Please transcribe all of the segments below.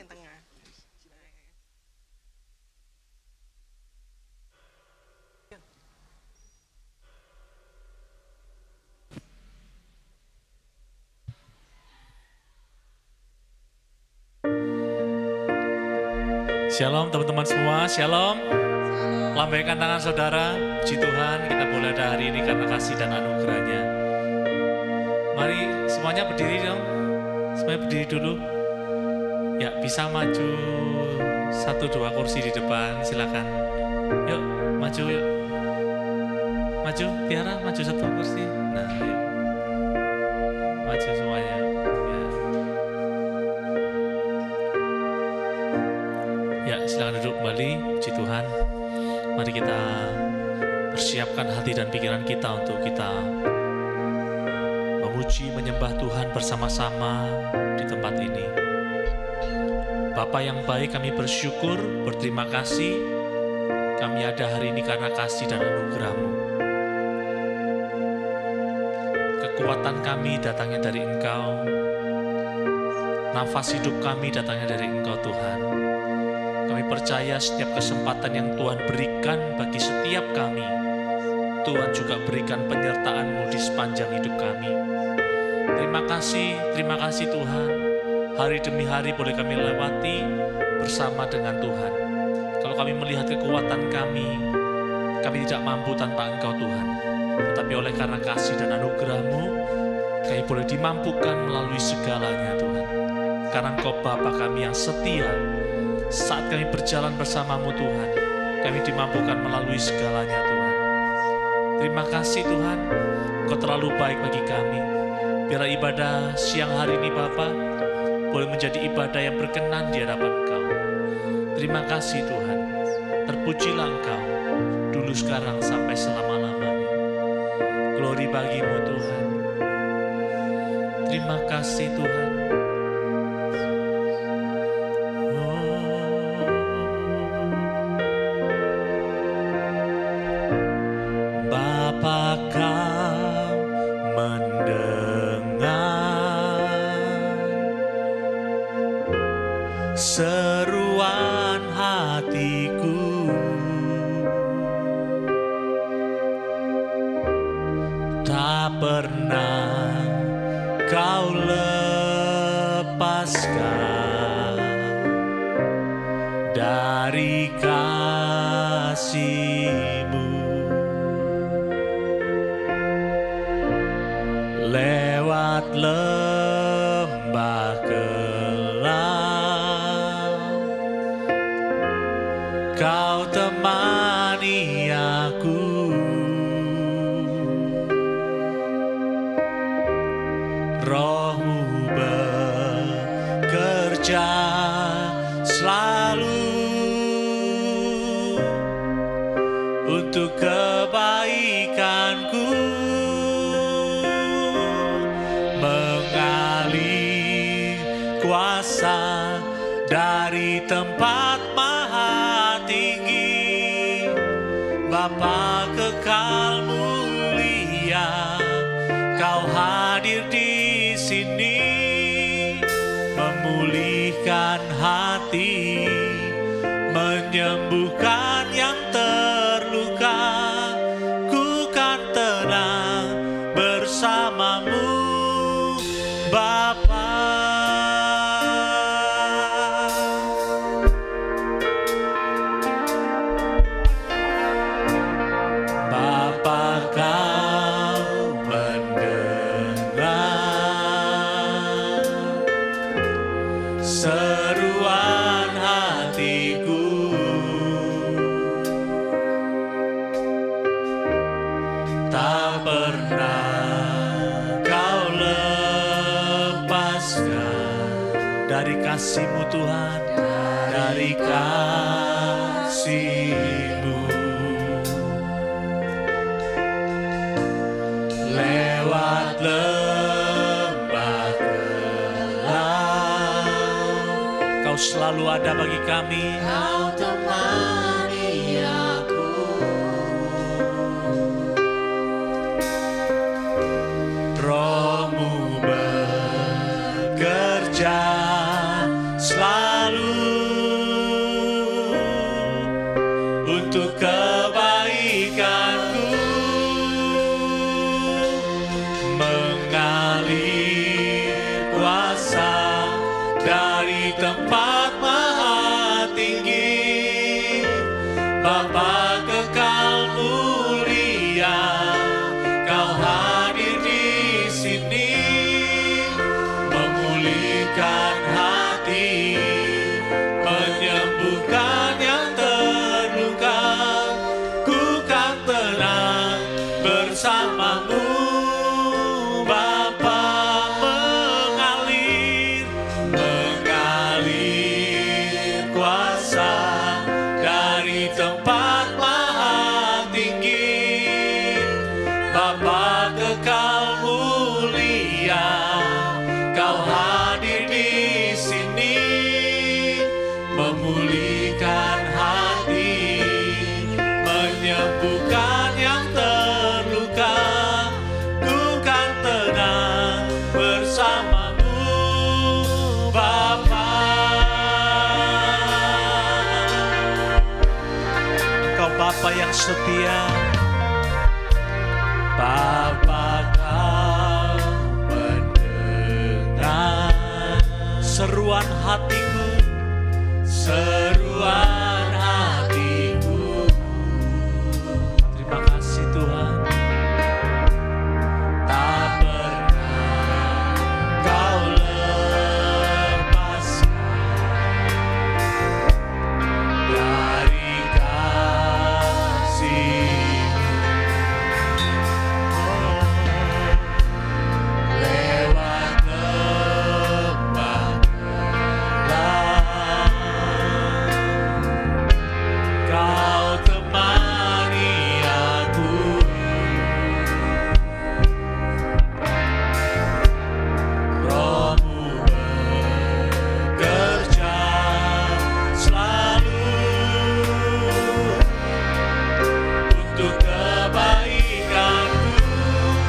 yang tengah. Shalom teman-teman semua, shalom. Lambaikan tangan saudara, puji Tuhan kita boleh ada hari ini karena kasih dan anugerahnya. Mari semuanya berdiri dong, semuanya berdiri dulu. Ya bisa maju 1-2 kursi di depan, silakan. Yuk maju yuk. Maju, Tiara maju 1 kursi. Nah yuk. Maju semuanya. Ya, silakan duduk kembali, puji Tuhan. Mari kita persiapkan hati dan pikiran kita untuk kita memuji, menyembah Tuhan bersama-sama di tempat ini. Bapa yang baik, kami bersyukur, berterima kasih. Kami ada hari ini karena kasih dan anugerah-Mu. Kekuatan kami datangnya dari Engkau. Nafas hidup kami datangnya dari Engkau, Tuhan. Kami percaya setiap kesempatan yang Tuhan berikan bagi setiap kami, Tuhan juga berikan penyertaan-Mu di sepanjang hidup kami. Terima kasih Tuhan. Hari demi hari boleh kami lewati bersama dengan Tuhan. Kalau kami melihat kekuatan kami tidak mampu tanpa Engkau Tuhan. Tetapi oleh karena kasih dan anugerah-Mu, kami boleh dimampukan melalui segalanya Tuhan. Karena Engkau Bapa kami yang setia. Saat kami berjalan bersama-Mu Tuhan, kami dimampukan melalui segalanya Tuhan. Terima kasih Tuhan, Engkau terlalu baik bagi kami. Biar ibadah siang hari ini Bapa boleh menjadi ibadah yang berkenan di hadapan Engkau. Terima kasih Tuhan, terpujilah Engkau, dulu sekarang sampai selama-lamanya. Glory bagi-Mu Tuhan. Terima kasih Tuhan. Seruan hatiku, tak pernah Kau lepaskan dari kasih-Mu. Lewat lembah Kau temani aku, Roh-Mu bekerja selalu untuk kebaikanku, mengalir kuasa dari tempat Bapa kekal mulia, Kau hadir di sini, memulihkan hati, menyembuhkan yang terluka. Ku kan tenang bersama-Mu, Bapa. Dari kasih-Mu Tuhan, dari kasih-Mu, lewat lembah gelap, Kau selalu ada bagi kami. Kau temani aku, Roh-Mu bekerja selalu tempat maha tinggi, Bapa kekal mulia, Kau hadir di sini, memulihkan hati, menyembuhkan yang terluka. Ku kan tenang bersamamu, Bapa. Mengalir kuasa dari tempat maha tinggi, Bapa kekal mulia, Kau hadir di sini, memulihkan hati, menyembuhkan yang terluka. Ku kan tenang bersamamu, Bapa. Engkau Bapa yang setia, Bapa Kau mendengar seruan hatiku, seruan hatiku. Terima kasih Tuhan. Tak pernah Kau lepaskan dari kasih-Mu. Lewat lembah gelap, Kau temani aku. Roh-Mu bekerja selalu untuk kebaikanku,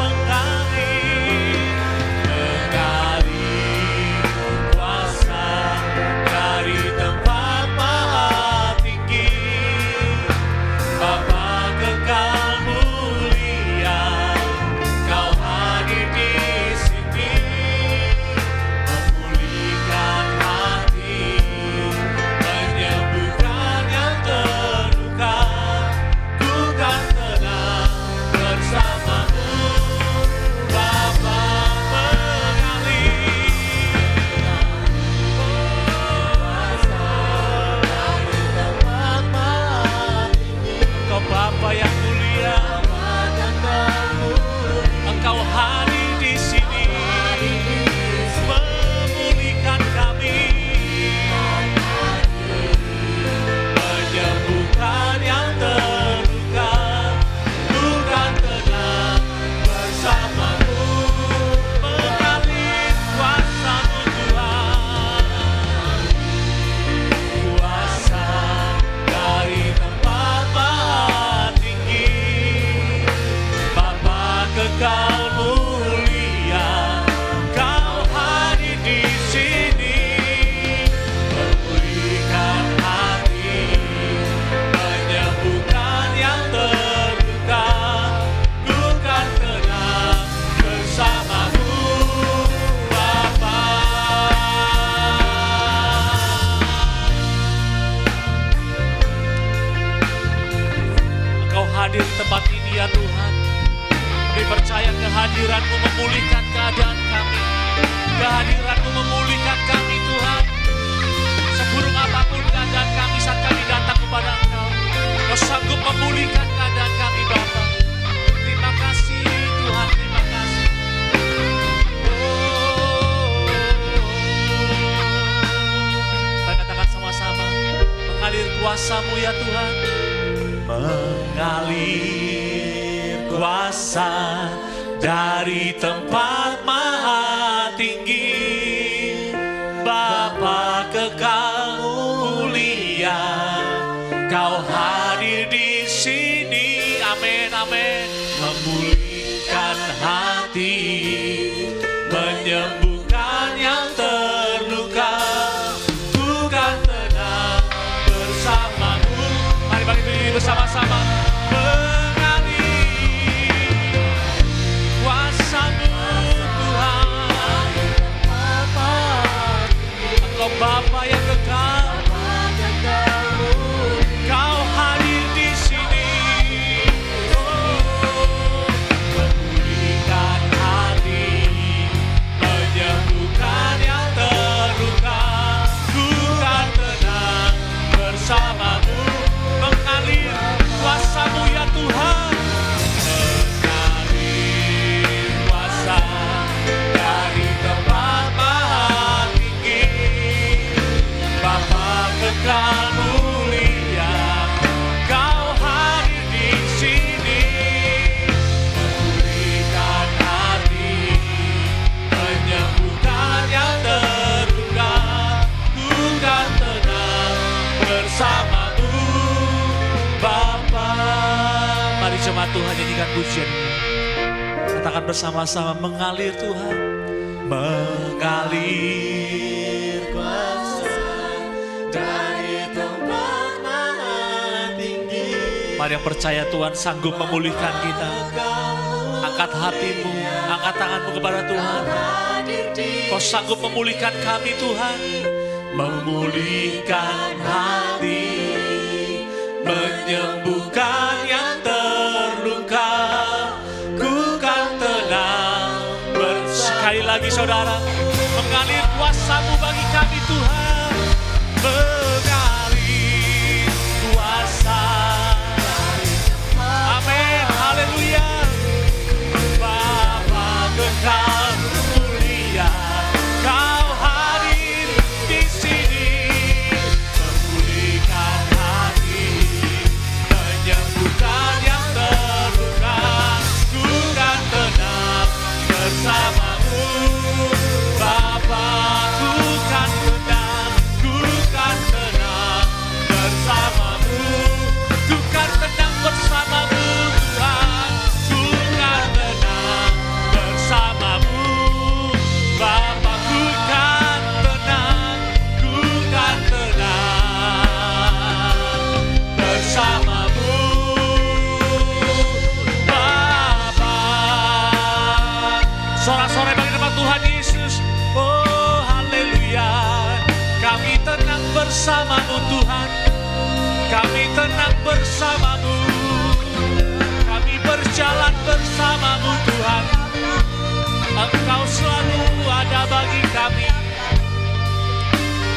mengalir kuasa dari tempat maha tinggi, Bapa kekal mulia, Kau hadir di sini, memulihkan hati, menyembuhkan yang terluka. Ku kan tenang bersamamu, Bapa. Mengalir Engkau Bapa yang mulia, Engkau hadir di sini, memulihkan kami, menyembuhkan yang terluka. Ku kan tenang bersamamu, mengalir kuasa-Mu Tuhan, kuasa dari tempat maha tinggi, Bapa kekal mulia, Kau hadir di sini, memulihkan hati, menyembuhkan yang terluka. Ku kan tenang bersamamu, Bapa. Engkau hadir di tempat ini ya Tuhan. Kami percaya kehadiran-Mu memulihkan keadaan kami, kehadiran-Mu memulihkan kami Tuhan. Seburuk apapun keadaan kami saat kami datang kepada Engkau, Kau sanggup memulihkan keadaan kami Bapa. Terima kasih Tuhan, terima kasih. Kita katakan sama-sama, mengalir kuasa-Mu ya Tuhan. Mengalir kuasa dari tempat maha tinggi, Bapa kekal mulia, Kau hadir di sini. Amin, amin. Memulihkan hati, menyembuhkan yang terluka. Ku kan tenang bersamamu. Mari bagi bersama-sama. Mengalir kuasa-Mu Tuhan, Engkau Bapa Tuhan, nyanyikan pujian ini. Katakan bersama-sama, mengalir Tuhan. Mengalir kuasa dari tempat maha tinggi. Mari yang percaya Tuhan sanggup memulihkan kita. Angkat hatimu, angkat tanganmu kepada Tuhan. Kau sanggup memulihkan kami Tuhan. Memulihkan hati, menyembuhkan yang terluka. Ku kan tenang. Sekali lagi saudara, mengalir kuasa-Mu bagi kami Tuhan. Mengalir kuasa. Amin, haleluya. Bapa kekal mulia, Kau hadir di sini, memulihkan hati, menyembuhkan yang terluka. Ku kan tenang bersama-Mu, Bapa. Ku kan tenang, ku kan tenang bersama-Mu. Ku kan tenang bersama-Mu Tuhan. Ku kan tenang bersama-Mu, Bapa. Ku kan tenang, ku kan tenang bersama-Mu, Bapa. Sorak-sorai bagi nama Tuhan Yesus. Oh haleluya. Kami tenang bersama-Mu Tuhan. Kami tenang bersama-Mu. Kami berjalan bersama-Mu Tuhan. Engkau selalu ada bagi kami.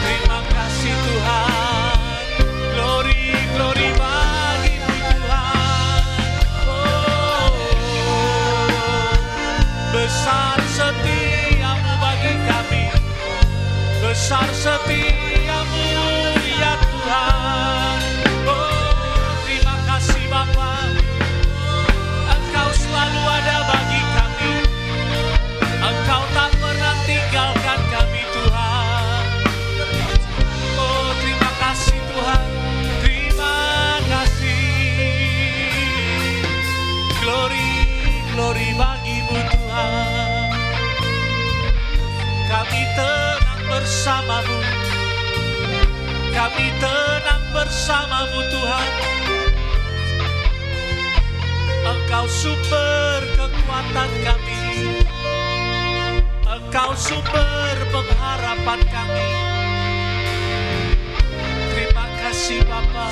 Terima kasih Tuhan. Glory, glory bagi-Mu Tuhan. Oh, besar setia-Mu bagi kami. Besar setia-Mu ya Tuhan. Oh, terima kasih Bapa. Engkau selalu ada bagi kami. Engkau tak pernah tinggalkan kami Tuhan. Oh terima kasih Tuhan. Terima kasih. Glory, glory bagi-Mu Tuhan. Kami tenang bersama-Mu. Kami tenang bersama-Mu Tuhan. Engkau sumber kekuatan kami. Engkau sumber pengharapan kami. Terima kasih Bapa.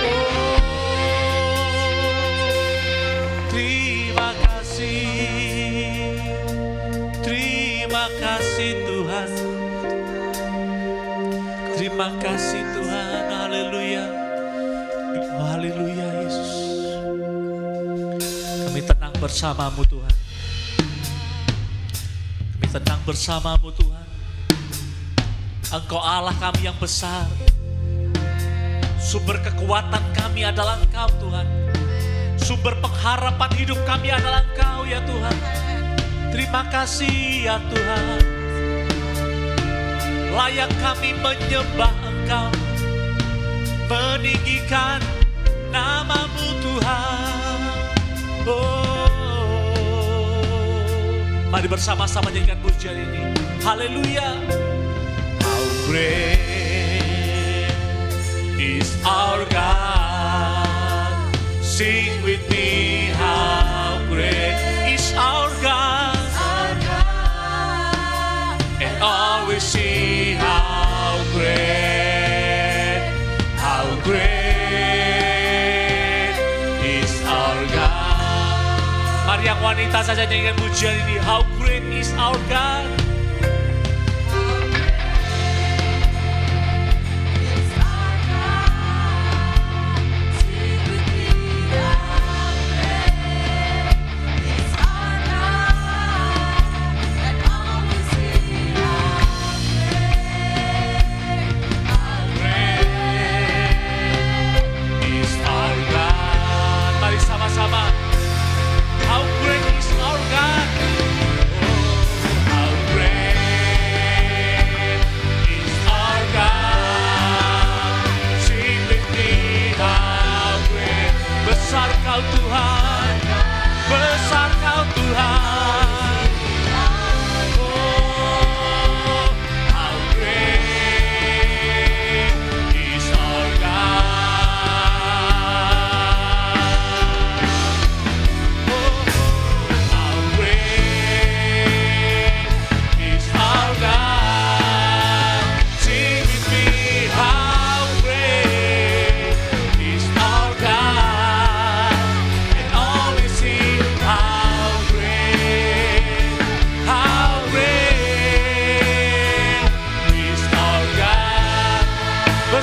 Oh, terima kasih. Terima kasih Tuhan. Terima kasih Tuhan. Haleluya. Haleluya Yesus. Kami tenang bersama-Mu Tuhan. Kami tenang bersama-Mu Tuhan. Engkau Allah kami yang besar. Sumber kekuatan kami adalah Engkau Tuhan. Sumber pengharapan hidup kami adalah Engkau ya Tuhan. Terima kasih ya Tuhan. Layak kami menyembah Engkau, meninggikan nama-Mu Tuhan. Oh, mari bersama-sama nyanyikan pujian ini. Haleluya. How great is our God. Sing with me. How great is our God. And always see how great is our God. Mari yang wanita saja nyanyikan pujian ini. How great is our God. Sama-sama. How great is our God. Oh,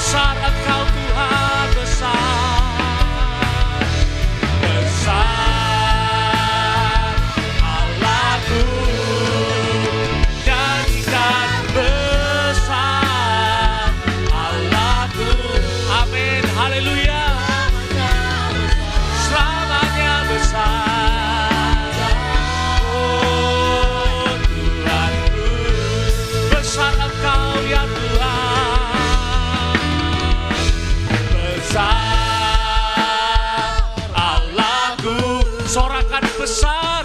Besar Engkau Tuhan, besar. Besar Allahku, nyanyikan besar Allahku. Amin, haleluya. Selamanya besar. Oh Tuhanku, besar Engkau ya Tuhan. Besar Allahku, sorakan besar.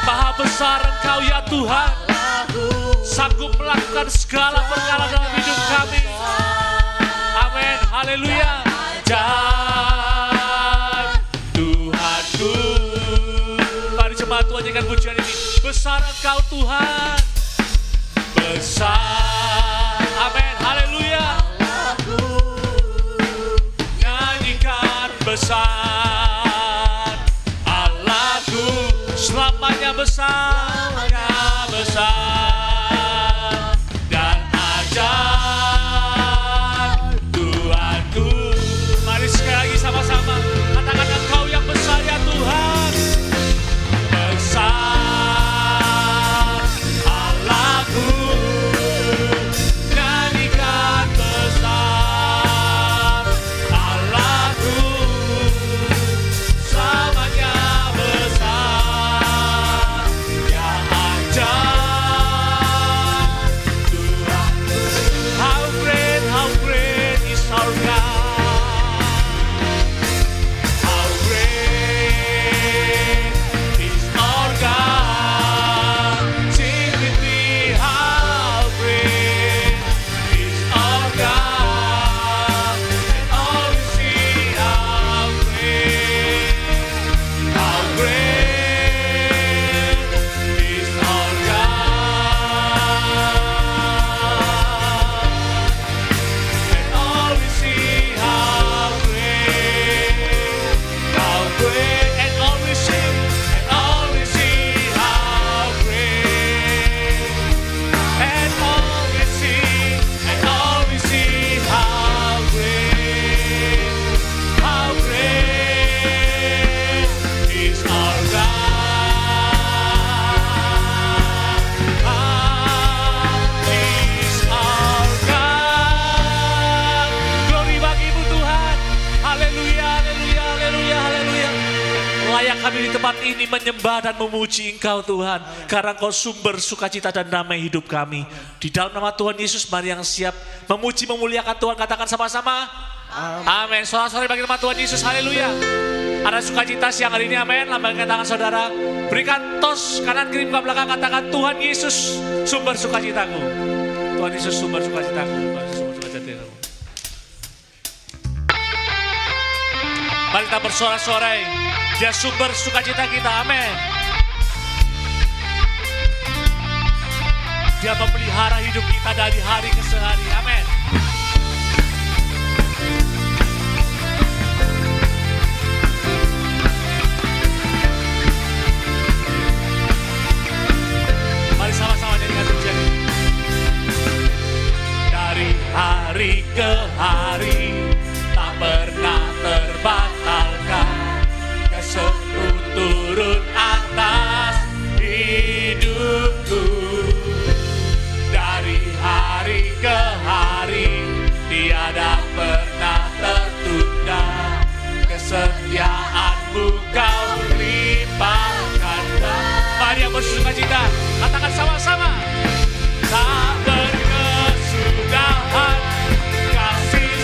Maha besar Engkau ya Tuhan, sanggup melakukan segala perkara dalam hidup kami. Amin, haleluya. Dan Tuhanku, mari jemaat Tuhan nyanyikan pujian ini. Besar Engkau Tuhan, besar. Amin, haleluya. Nyanyikan besar Allahku, selamanya besar, selamanya besar dan ajaib Tuhanku. Mari sekali lagi sama-sama katakan Engkau yang besar ya Tuhan. Besar Allahku, nyanyikan besar Allahku, selamanya besar ya ajaib Tuhanku. How great is our God. How great is our God. Sing with me, how great is our God. And all we see, how great is our God. And all we see, how great, and all we sing, and all we see, how great, and all we see, and all we see, how great is our God. Is our God. Glory bagimu Tuhan. Haleluya, haleluya, haleluya, haleluya. Layak kami di tempat ini menyembah dan memuji Engkau Tuhan, karena Engkau sumber sukacita dan damai hidup kami. Di dalam nama Tuhan Yesus, mari yang siap memuji memuliakan Tuhan katakan sama-sama. Amin. Saudara-saudari bagi nama Tuhan Yesus, haleluya. Ada sukacita siang hari ini, amin. Lambaikan tangan saudara, berikan tos kanan kiri muka belakang, katakan Tuhan Yesus sumber sukacitaku. Tuhan Yesus sumber sukacitaku. Tuhan Yesus sumber sukacitaku. Mari kita bersorak-sorai, Dia sumber sukacita kita, amin. Dia memelihara hidup kita dari hari ke hari, amin. Mari sama-sama nyanyikan pujian. Dari hari ke hari tak pernah terbatalkan, kasih-Mu turun atas hidupku. Dari hari ke hari tiada pernah tertunda, kesetiaan-Mu Kau limpahkan. Mari yang bersukacita katakan sama-sama. Tak berkesudahan kasih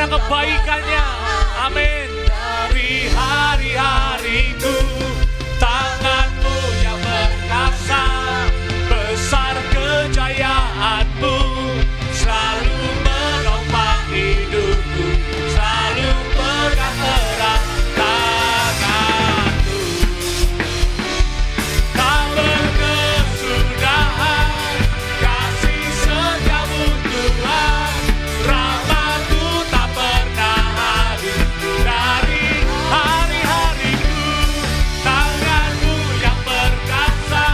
karena kebaikannya. Amin. Dari hari-hariku, tangan-Mu yang perkasa, besar kejayaanmu, selalu menopang hidupku, selalu pegang erat tanganku. Tak berkesudahan kasih setiamu Tuhan, rahmat-Mu tak pernah habis. Dari hari-hariku, tangan-Mu yang perkasa,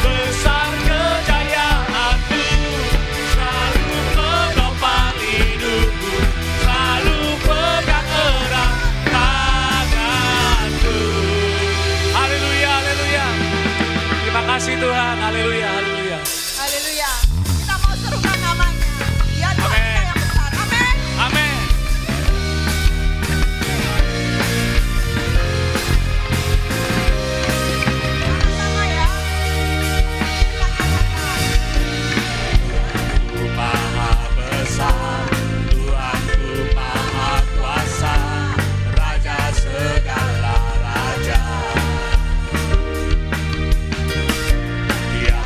besar kejayaanmu, selalu menopang hidupku, selalu pegang erat tanganku. Haleluya, haleluya. Terima kasih Tuhan, haleluya, haleluya. Haleluya. Kita mau serukan namanya. Ya Tuhan Amin. kita yang besar. Amin. Amin. Sama-sama ya. Kita katakan. Tuhanku maha besar, Tuhanku maha kuasa, Raja segala raja. Dia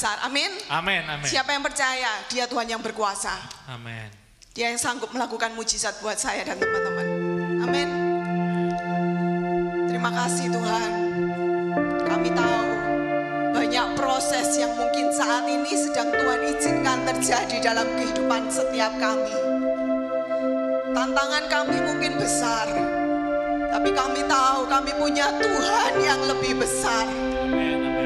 besar. Amin. Amin, amin. Siapa yang percaya dia Tuhan yang berkuasa. Amin. Dia yang sanggup melakukan mujizat buat saya dan teman-teman. Amin. Terima kasih Tuhan. Kami tahu banyak proses yang mungkin saat ini sedang Tuhan izinkan terjadi dalam kehidupan setiap kami. Tantangan kami mungkin besar, tapi kami tahu kami punya Tuhan yang lebih besar. Amin, amin.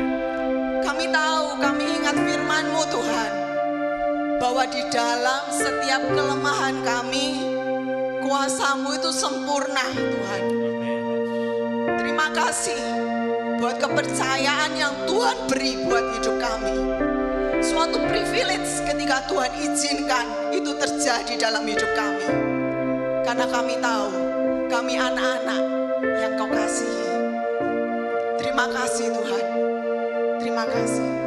Kami tahu, kami ingat firman-Mu Tuhan, bahwa di dalam setiap kelemahan kami, kuasa-Mu itu sempurna Tuhan. Amin. Terima kasih buat kepercayaan yang Tuhan beri buat hidup kami. Suatu privilege ketika Tuhan izinkan itu terjadi dalam hidup kami. Karena kami tahu, kami anak-anak yang Kau kasihi. Terima kasih Tuhan. Terima kasih.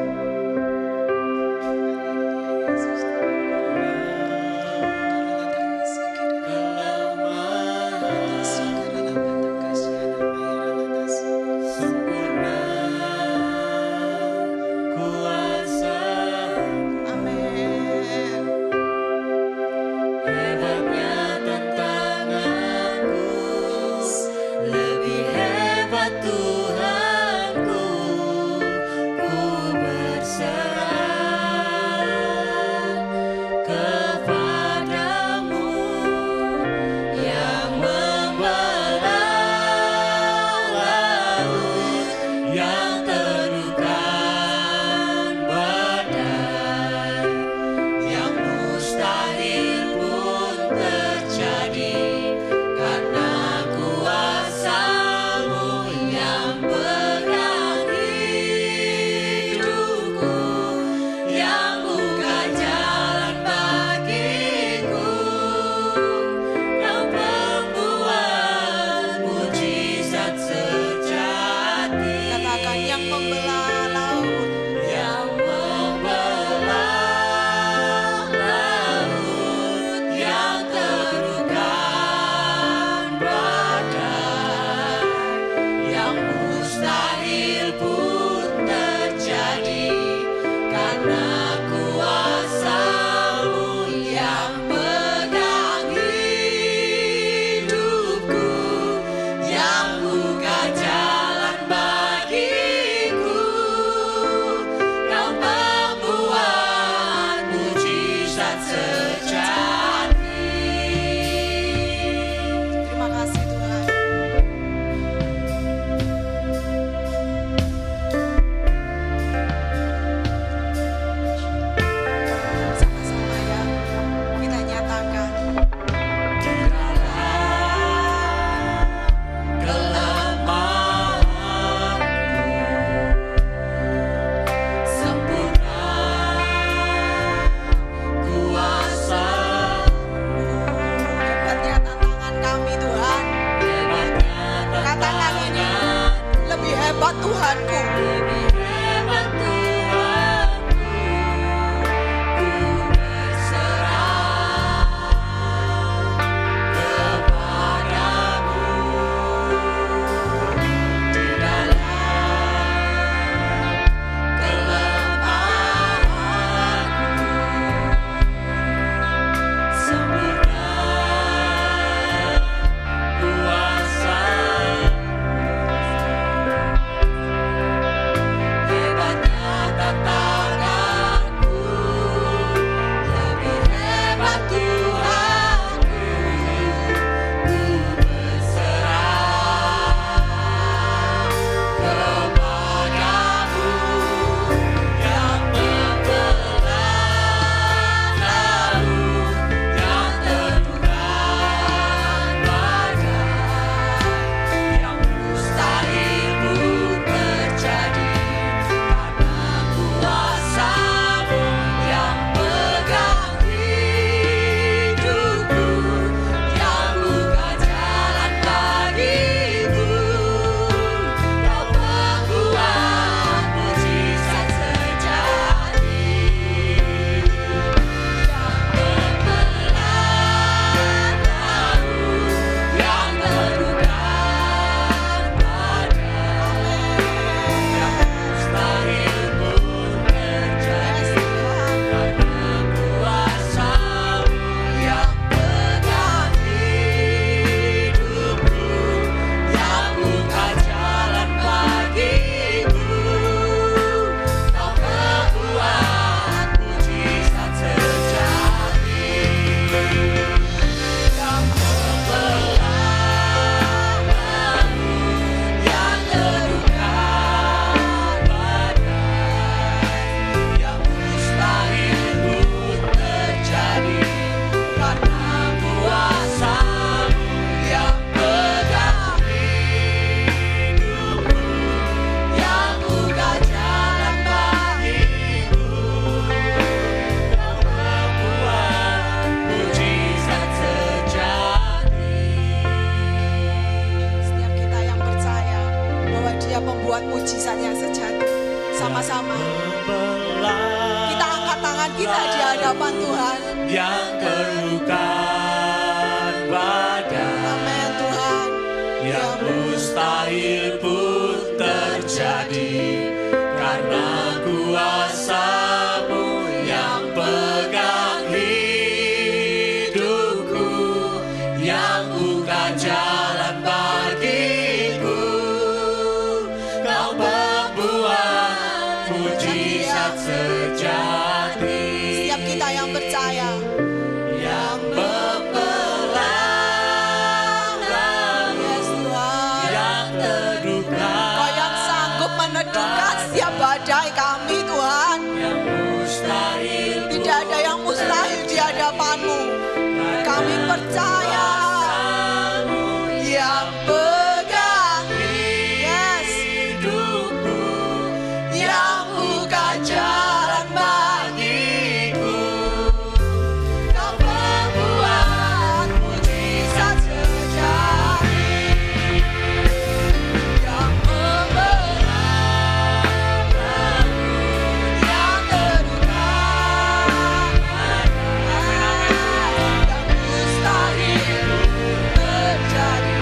perjuangan kita di hadapan Tuhan. Yang perlukan badan. Amin Tuhan. Yang mustahil pun terjadi karena kuasa-Mu yang pegang hidupku, yang buka jalan bagiku. Kau membuat mujizat sejati. Setiap kita yang percaya, Yang membelah yes Tuhan. yang terluka, Kau yang sanggup meneduhkan setiap badai kami Tuhan. yang mustahil Tidak ada yang mustahil di hadapan-Mu. Kami percaya yang pegang, yes, hidupku, yang buka jalan bagiku. Kau membuat mujizat sejati, yang membelah yang terluka, yang mustahil terjadi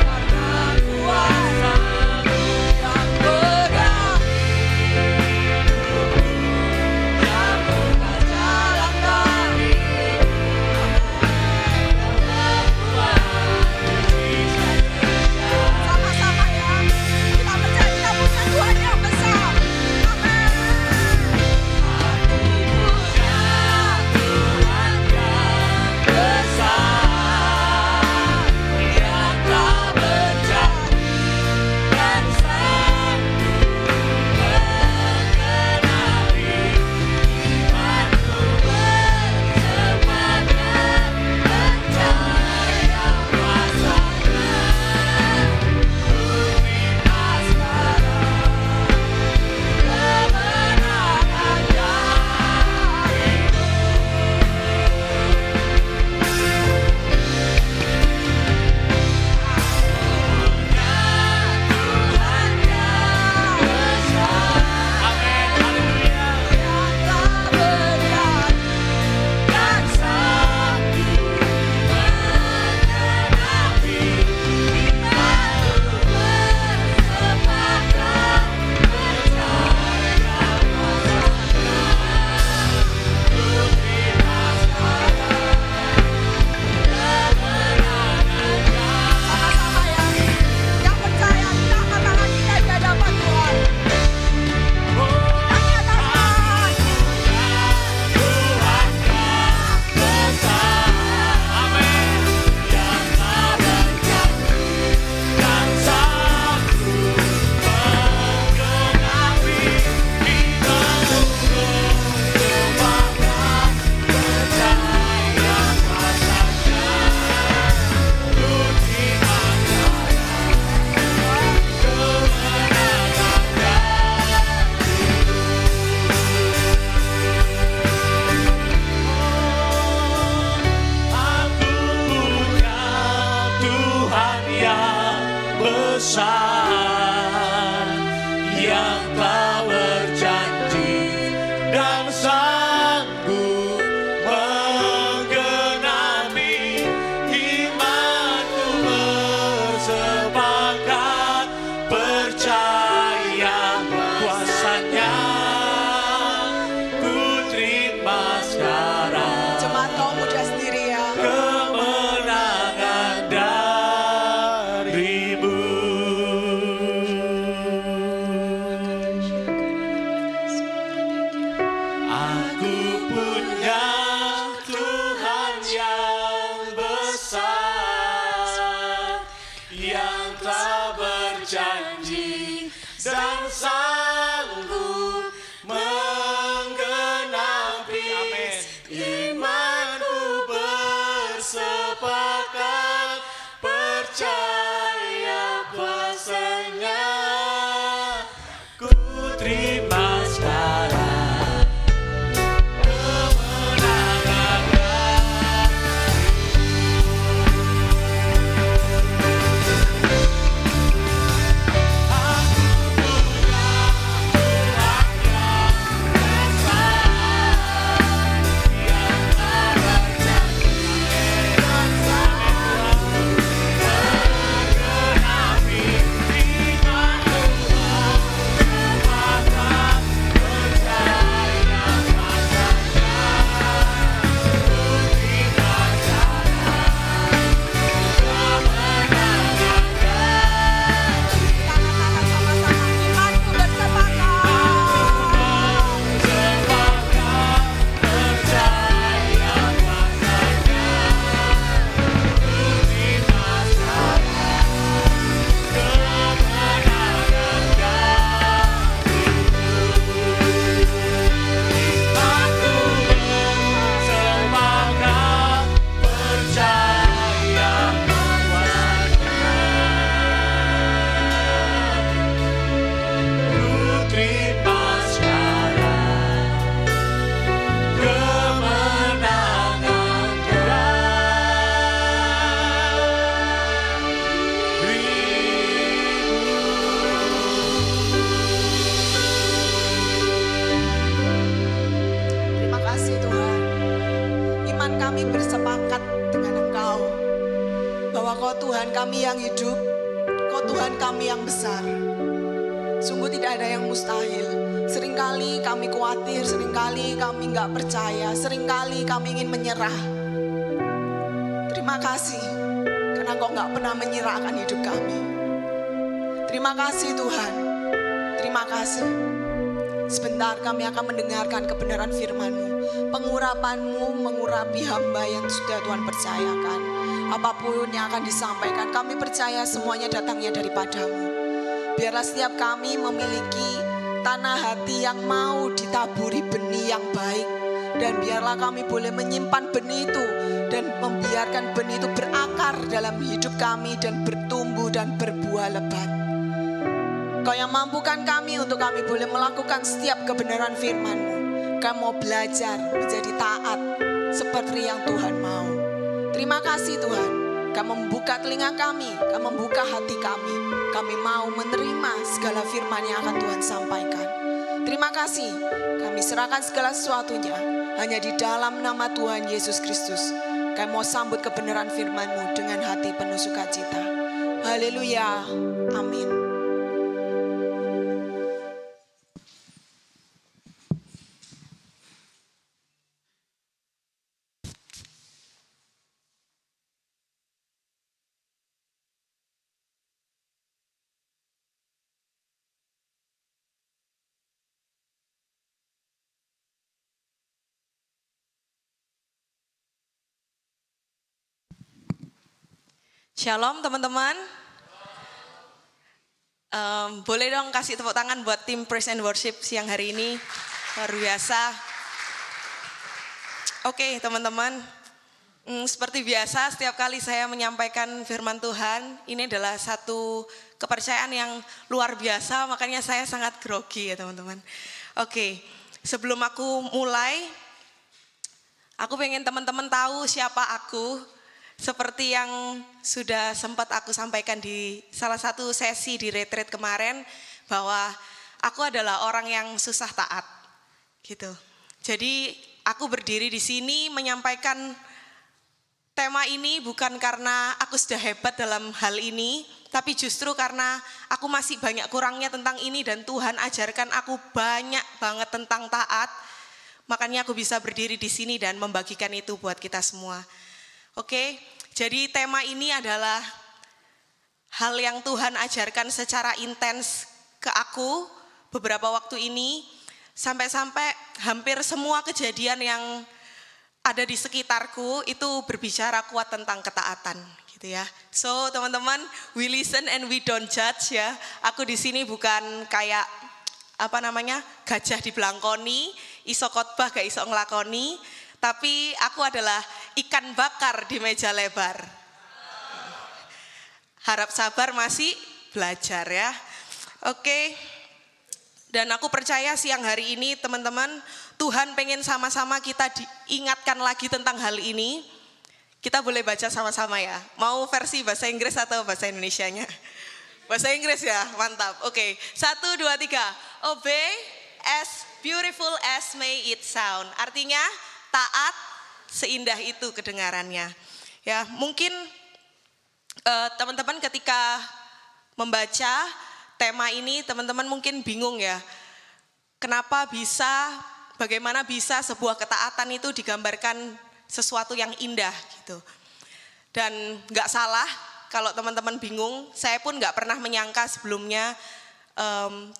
karena kuasa-Mu yang pegang yang buka jalan bagiku. Sama-sama ya, kita percaya kita punya Tuhan yang besar. Amin. Aku punya Tuhan yang besar, yang tak berjanji dan sanggup menggenapi imanku bersemangat percaya kuasa-Nya. Sama-sama ya, yang percaya kita angkat tangan kita di hadapan Tuhan. Kita nyatakan Tuhan yang besar, amin, yang tak berjanji dan sanggup menggenapi imanmu bersemangat percaya kuasa-Nya. Ku terima Aku punya Tuhan yang besar, yang tak berjanji dan sanggup menggenapi imanku bersepakat percaya kuasa-Nya. Ku terima sekarang jemaat kaum muda sendiri ya. kemenangan dari-Mu. Aku punya Tuhan yang besar, yang tak berjanji dan sanggup menggenapi imanku bersepakat percaya kuasa-Nya. Ku terima sekarang kemenangan kami bersepakat dengan Engkau bahwa Kau Tuhan kami yang hidup, Kau Tuhan kami yang besar. Sungguh tidak ada yang mustahil. Seringkali kami khawatir, seringkali kami nggak percaya, seringkali kami ingin menyerah. Terima kasih karena Kau nggak pernah menyerahkan hidup kami. Terima kasih Tuhan, terima kasih. Sebentar kami akan mendengarkan kebenaran firman-Mu. Pengurapan-Mu mengurapi hamba yang sudah Tuhan percayakan. Apapun yang akan disampaikan, kami percaya semuanya datangnya daripada-Mu. Biarlah setiap kami memiliki tanah hati yang mau ditaburi benih yang baik. Dan biarlah kami boleh menyimpan benih itu dan membiarkan benih itu berakar dalam hidup kami dan bertumbuh dan berbuah lebat. Kau yang mampukan kami untuk kami boleh melakukan setiap kebenaran firman-Mu. Kami mau belajar menjadi taat seperti yang Tuhan mau. Terima kasih Tuhan. Kau membuka telinga kami, Kau membuka hati kami. Kami mau menerima segala firman yang akan Tuhan sampaikan. Terima kasih. Kami serahkan segala sesuatunya hanya di dalam nama Tuhan Yesus Kristus. Kami mau sambut kebenaran firman-Mu dengan hati penuh sukacita. Haleluya. Amin. Shalom teman-teman. Boleh dong kasih tepuk tangan buat tim Praise and Worship siang hari ini. Luar biasa. Oke teman-teman. Seperti biasa setiap kali saya menyampaikan firman Tuhan, ini adalah satu kepercayaan yang luar biasa, makanya saya sangat grogi ya teman-teman. Oke, sebelum aku mulai, aku pengen teman-teman tahu siapa aku. Seperti yang sudah sempat aku sampaikan di salah satu sesi di retreat kemarin, bahwa aku adalah orang yang susah taat, gitu. Jadi aku berdiri di sini menyampaikan tema ini bukan karena aku sudah hebat dalam hal ini, tapi justru karena aku masih banyak kurangnya tentang ini dan Tuhan ajarkan aku banyak banget tentang taat. Makanya aku bisa berdiri di sini dan membagikan itu buat kita semua. Oke, jadi tema ini adalah hal yang Tuhan ajarkan secara intens ke aku beberapa waktu ini. Sampai-sampai hampir semua kejadian yang ada di sekitarku itu berbicara kuat tentang ketaatan, gitu ya. So teman-teman, we listen and we don't judge ya. Aku di sini bukan kayak gajah di belangkoni, iso khotbah gak iso ngelakoni. Tapi aku adalah ikan bakar di meja lebar. Harap sabar masih belajar ya. Oke. Dan aku percaya siang hari ini teman-teman, Tuhan pengen sama-sama kita diingatkan lagi tentang hal ini. Kita boleh baca sama-sama ya. Mau versi bahasa Inggris atau bahasa Indonesianya? Bahasa Inggris ya, mantap. Oke, 1, 2, 3. Obey as beautiful as may it sound. Artinya, taat seindah itu kedengarannya. Ya, mungkin teman-teman ketika membaca tema ini, teman-teman mungkin bingung ya. Bagaimana bisa sebuah ketaatan itu digambarkan sesuatu yang indah gitu. Dan gak salah kalau teman-teman bingung, saya pun gak pernah menyangka sebelumnya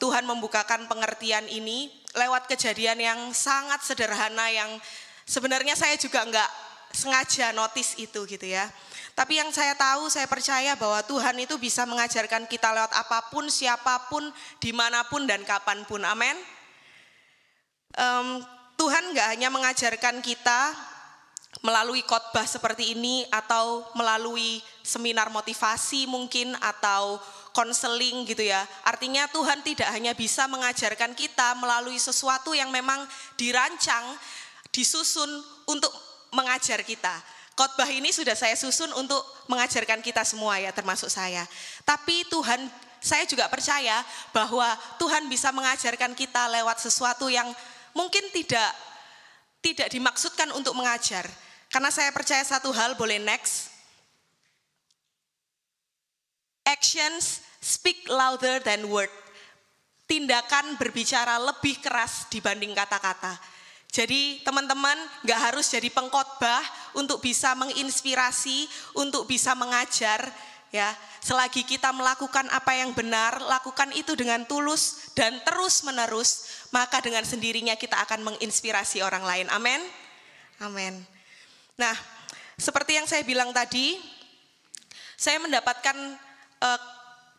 Tuhan membukakan pengertian ini lewat kejadian yang sangat sederhana yang sebenarnya saya juga enggak sengaja notice itu gitu ya. Tapi yang saya tahu, saya percaya bahwa Tuhan itu bisa mengajarkan kita lewat apapun, siapapun, dimanapun dan kapanpun. Amin. Tuhan enggak hanya mengajarkan kita melalui khotbah seperti ini atau melalui seminar motivasi mungkin atau konseling gitu ya. Artinya Tuhan tidak hanya bisa mengajarkan kita melalui sesuatu yang memang dirancang, disusun untuk mengajar kita. Khotbah ini sudah saya susun untuk mengajarkan kita semua ya, termasuk saya. Tapi saya juga percaya bahwa Tuhan bisa mengajarkan kita lewat sesuatu yang mungkin tidak dimaksudkan untuk mengajar. Karena saya percaya satu hal, boleh next. Actions speak louder than word. Tindakan berbicara lebih keras dibanding kata-kata. Jadi teman-teman gak harus jadi pengkhotbah untuk bisa menginspirasi, untuk bisa mengajar. Ya, selagi kita melakukan apa yang benar, lakukan itu dengan tulus dan terus menerus, maka dengan sendirinya kita akan menginspirasi orang lain. Amin. Amin. Nah, seperti yang saya bilang tadi, saya mendapatkan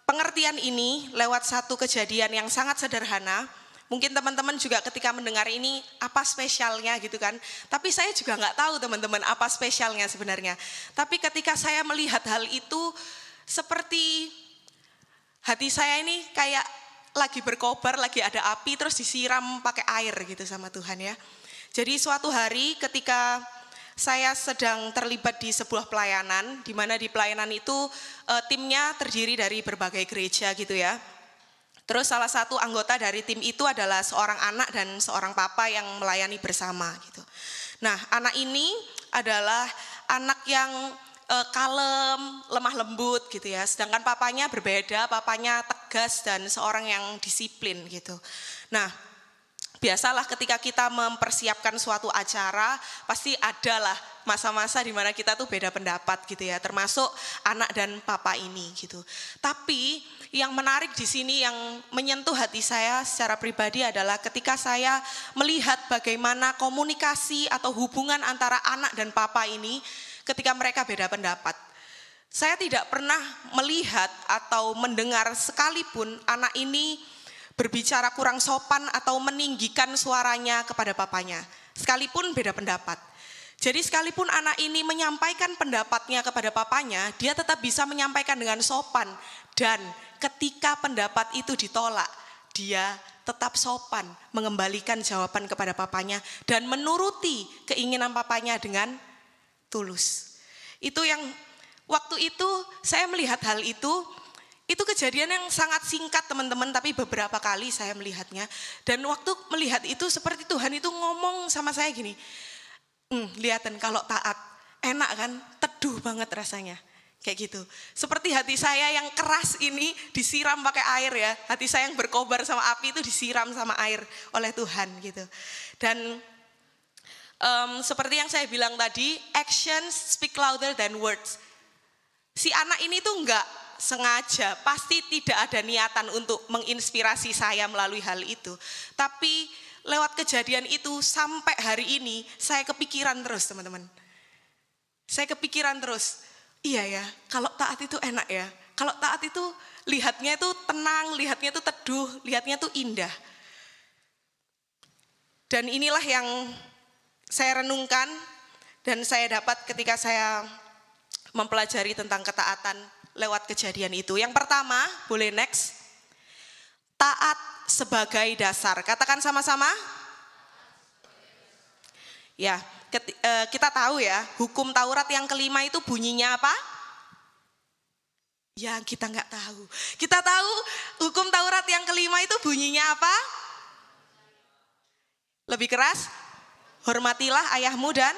pengertian ini lewat satu kejadian yang sangat sederhana. Mungkin teman-teman juga ketika mendengar ini, apa spesialnya gitu kan. Tapi saya juga nggak tahu teman-teman apa spesialnya sebenarnya. Tapi ketika saya melihat hal itu, seperti hati saya ini kayak lagi berkobar, lagi ada api, terus disiram pakai air gitu sama Tuhan ya. Jadi suatu hari ketika saya sedang terlibat di sebuah pelayanan, di mana di pelayanan itu timnya terdiri dari berbagai gereja gitu ya. Terus salah satu anggota dari tim itu adalah seorang anak dan seorang papa yang melayani bersama gitu. Nah, anak ini adalah anak yang kalem, lemah lembut gitu ya. Sedangkan papanya berbeda, papanya tegas dan seorang yang disiplin gitu. Nah, biasalah ketika kita mempersiapkan suatu acara, pasti adalah masa-masa di mana kita tuh beda pendapat gitu ya, termasuk anak dan papa ini gitu. Tapi yang menarik di sini yang menyentuh hati saya secara pribadi adalah ketika saya melihat bagaimana komunikasi atau hubungan antara anak dan papa ini ketika mereka beda pendapat. Saya tidak pernah melihat atau mendengar sekalipun anak ini berbicara kurang sopan atau meninggikan suaranya kepada papanya, sekalipun beda pendapat. Jadi sekalipun anak ini menyampaikan pendapatnya kepada papanya, dia tetap bisa menyampaikan dengan sopan. Dan ketika pendapat itu ditolak, dia tetap sopan mengembalikan jawaban kepada papanya dan menuruti keinginan papanya dengan tulus. Itu yang waktu itu saya melihat hal itu kejadian yang sangat singkat teman-teman, tapi beberapa kali saya melihatnya. Dan waktu melihat itu seperti Tuhan itu ngomong sama saya gini, lihatan kalau taat, enak kan, teduh banget rasanya. Kayak gitu. Seperti hati saya yang keras ini disiram pakai air ya. Hati saya yang berkobar sama api itu disiram sama air oleh Tuhan gitu. Dan seperti yang saya bilang tadi, actions speak louder than words. Si anak ini tuh enggak sengaja, pasti tidak ada niatan untuk menginspirasi saya melalui hal itu. Tapi lewat kejadian itu sampai hari ini saya kepikiran terus teman-teman. Saya kepikiran terus, iya ya, kalau taat itu enak ya. Kalau taat itu lihatnya itu tenang, lihatnya itu teduh, lihatnya itu indah. Dan inilah yang saya renungkan dan saya dapat ketika saya mempelajari tentang ketaatan lewat kejadian itu. Yang pertama, boleh next. Taat sebagai dasar. Katakan sama-sama. Ya, kita tahu ya, hukum Taurat yang kelima itu bunyinya apa? Ya, kita nggak tahu. Kita tahu hukum Taurat yang kelima itu bunyinya apa? Lebih keras, hormatilah ayahmu dan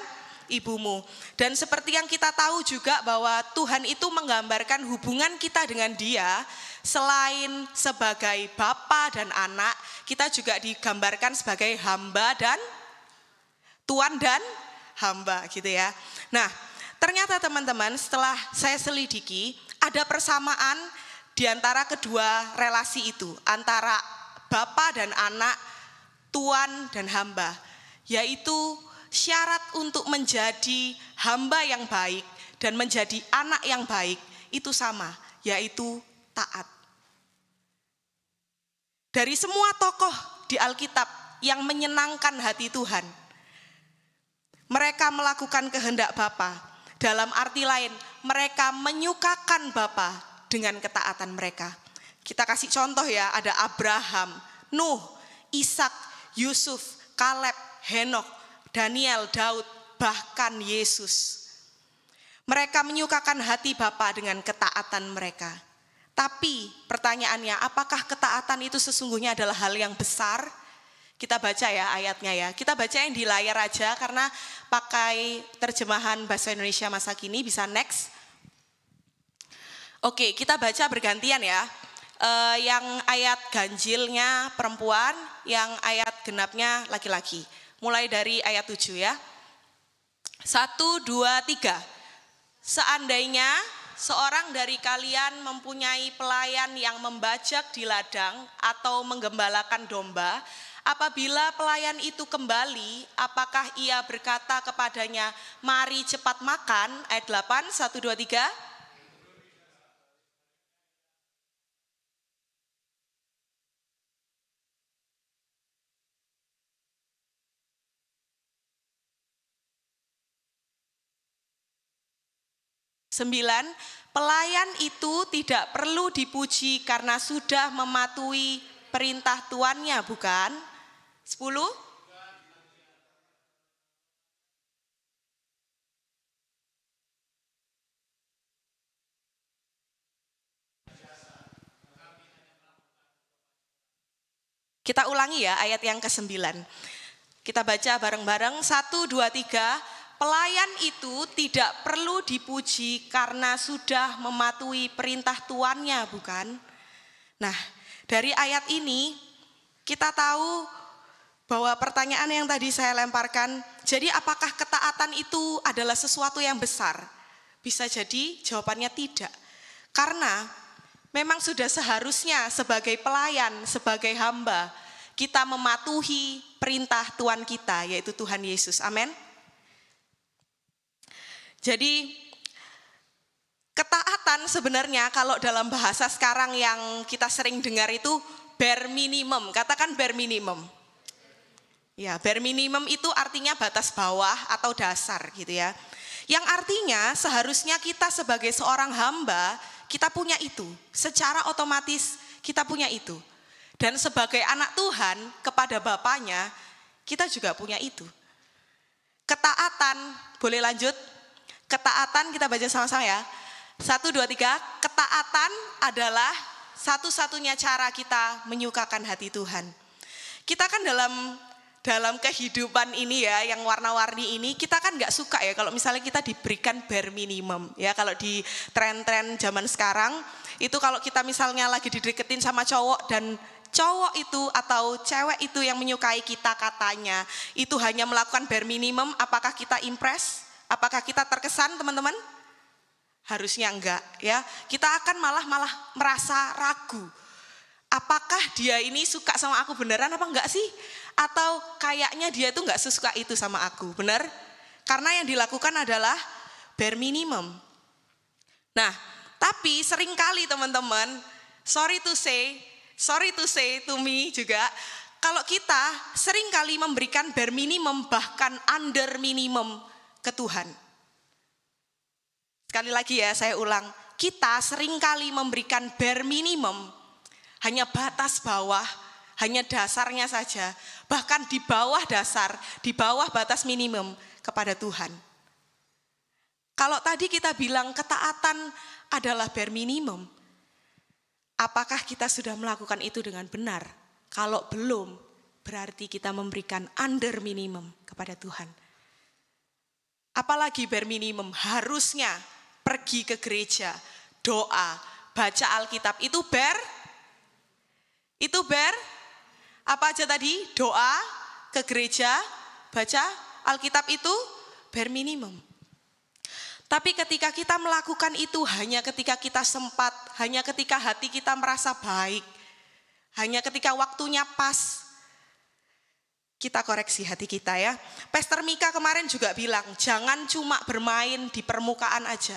ibumu. Dan seperti yang kita tahu juga bahwa Tuhan itu menggambarkan hubungan kita dengan Dia, selain sebagai bapa dan anak, kita juga digambarkan sebagai hamba dan tuan dan hamba gitu ya. Nah, ternyata teman-teman setelah saya selidiki, ada persamaan di antara kedua relasi itu, antara bapa dan anak, tuan dan hamba, yaitu syarat untuk menjadi hamba yang baik dan menjadi anak yang baik itu sama, yaitu taat. Dari semua tokoh di Alkitab yang menyenangkan hati Tuhan, mereka melakukan kehendak Bapa. Dalam arti lain, mereka menyukakan Bapa dengan ketaatan mereka. Kita kasih contoh ya, ada Abraham, Nuh, Ishak, Yusuf, Kaleb, Henokh, Daniel, Daud, bahkan Yesus. Mereka menyukakan hati Bapa dengan ketaatan mereka. Tapi pertanyaannya, apakah ketaatan itu sesungguhnya adalah hal yang besar? Kita baca ya ayatnya ya. Kita baca yang di layar aja karena pakai terjemahan bahasa Indonesia masa kini. Bisa next. Oke, kita baca bergantian ya. Yang ayat ganjilnya perempuan, yang ayat genapnya laki-laki. Mulai dari ayat 7 ya. 1, 2, 3. Seandainya seorang dari kalian mempunyai pelayan yang membajak di ladang atau menggembalakan domba, apabila pelayan itu kembali, apakah ia berkata kepadanya, mari cepat makan? Ayat 8, 1, 2, 3. Sembilan, pelayan itu tidak perlu dipuji karena sudah mematuhi perintah tuannya, bukan? 10. Kita ulangi ya ayat yang ke-9. Kita baca bareng-bareng, 1, 2, 3. Pelayan itu tidak perlu dipuji karena sudah mematuhi perintah tuannya, bukan? Nah, dari ayat ini kita tahu bahwa pertanyaan yang tadi saya lemparkan, jadi apakah ketaatan itu adalah sesuatu yang besar? Bisa jadi jawabannya tidak. Karena memang sudah seharusnya sebagai pelayan, sebagai hamba, kita mematuhi perintah Tuhan kita, yaitu Tuhan Yesus. Amin. Jadi ketaatan sebenarnya kalau dalam bahasa sekarang yang kita sering dengar itu bare minimum, katakan bare minimum. Ya, bare minimum itu artinya batas bawah atau dasar gitu ya. Yang artinya seharusnya kita sebagai seorang hamba, kita punya itu. Secara otomatis kita punya itu. Dan sebagai anak Tuhan kepada Bapaknya, kita juga punya itu. Ketaatan, boleh lanjut? Ketaatan kita baca sama-sama ya. 1, 2, 3. Ketaatan adalah satu-satunya cara kita menyukakan hati Tuhan. Kita kan dalam kehidupan ini ya, yang warna-warni ini, kita kan gak suka ya kalau misalnya kita diberikan bare minimum. Ya, kalau di tren-tren zaman sekarang, itu kalau kita misalnya lagi dideketin sama cowok dan cowok itu atau cewek itu yang menyukai kita katanya, itu hanya melakukan bare minimum, apakah kita impress? Apakah kita terkesan, teman-teman? Harusnya enggak ya. Kita akan malah merasa ragu. Apakah dia ini suka sama aku beneran apa enggak sih? Atau kayaknya dia itu enggak sesuka itu sama aku, benar? Karena yang dilakukan adalah bare minimum. Nah, tapi seringkali teman-teman, sorry to say to me juga, kalau kita seringkali memberikan bare minimum bahkan under minimum ke Tuhan. Sekali lagi ya, saya ulang. Kita seringkali memberikan bare minimum, hanya batas bawah, hanya dasarnya saja. Bahkan di bawah dasar, di bawah batas minimum kepada Tuhan. Kalau tadi kita bilang ketaatan adalah bare minimum, apakah kita sudah melakukan itu dengan benar? Kalau belum, berarti kita memberikan under minimum kepada Tuhan. Apalagi bare minimum, harusnya pergi ke gereja, doa, baca Alkitab, itu bare? Apa aja tadi? Doa, ke gereja, baca Alkitab itu bare minimum. Tapi ketika kita melakukan itu hanya ketika kita sempat, hanya ketika hati kita merasa baik, hanya ketika waktunya pas, kita koreksi hati kita ya. Pastor Mika kemarin juga bilang, jangan cuma bermain di permukaan aja.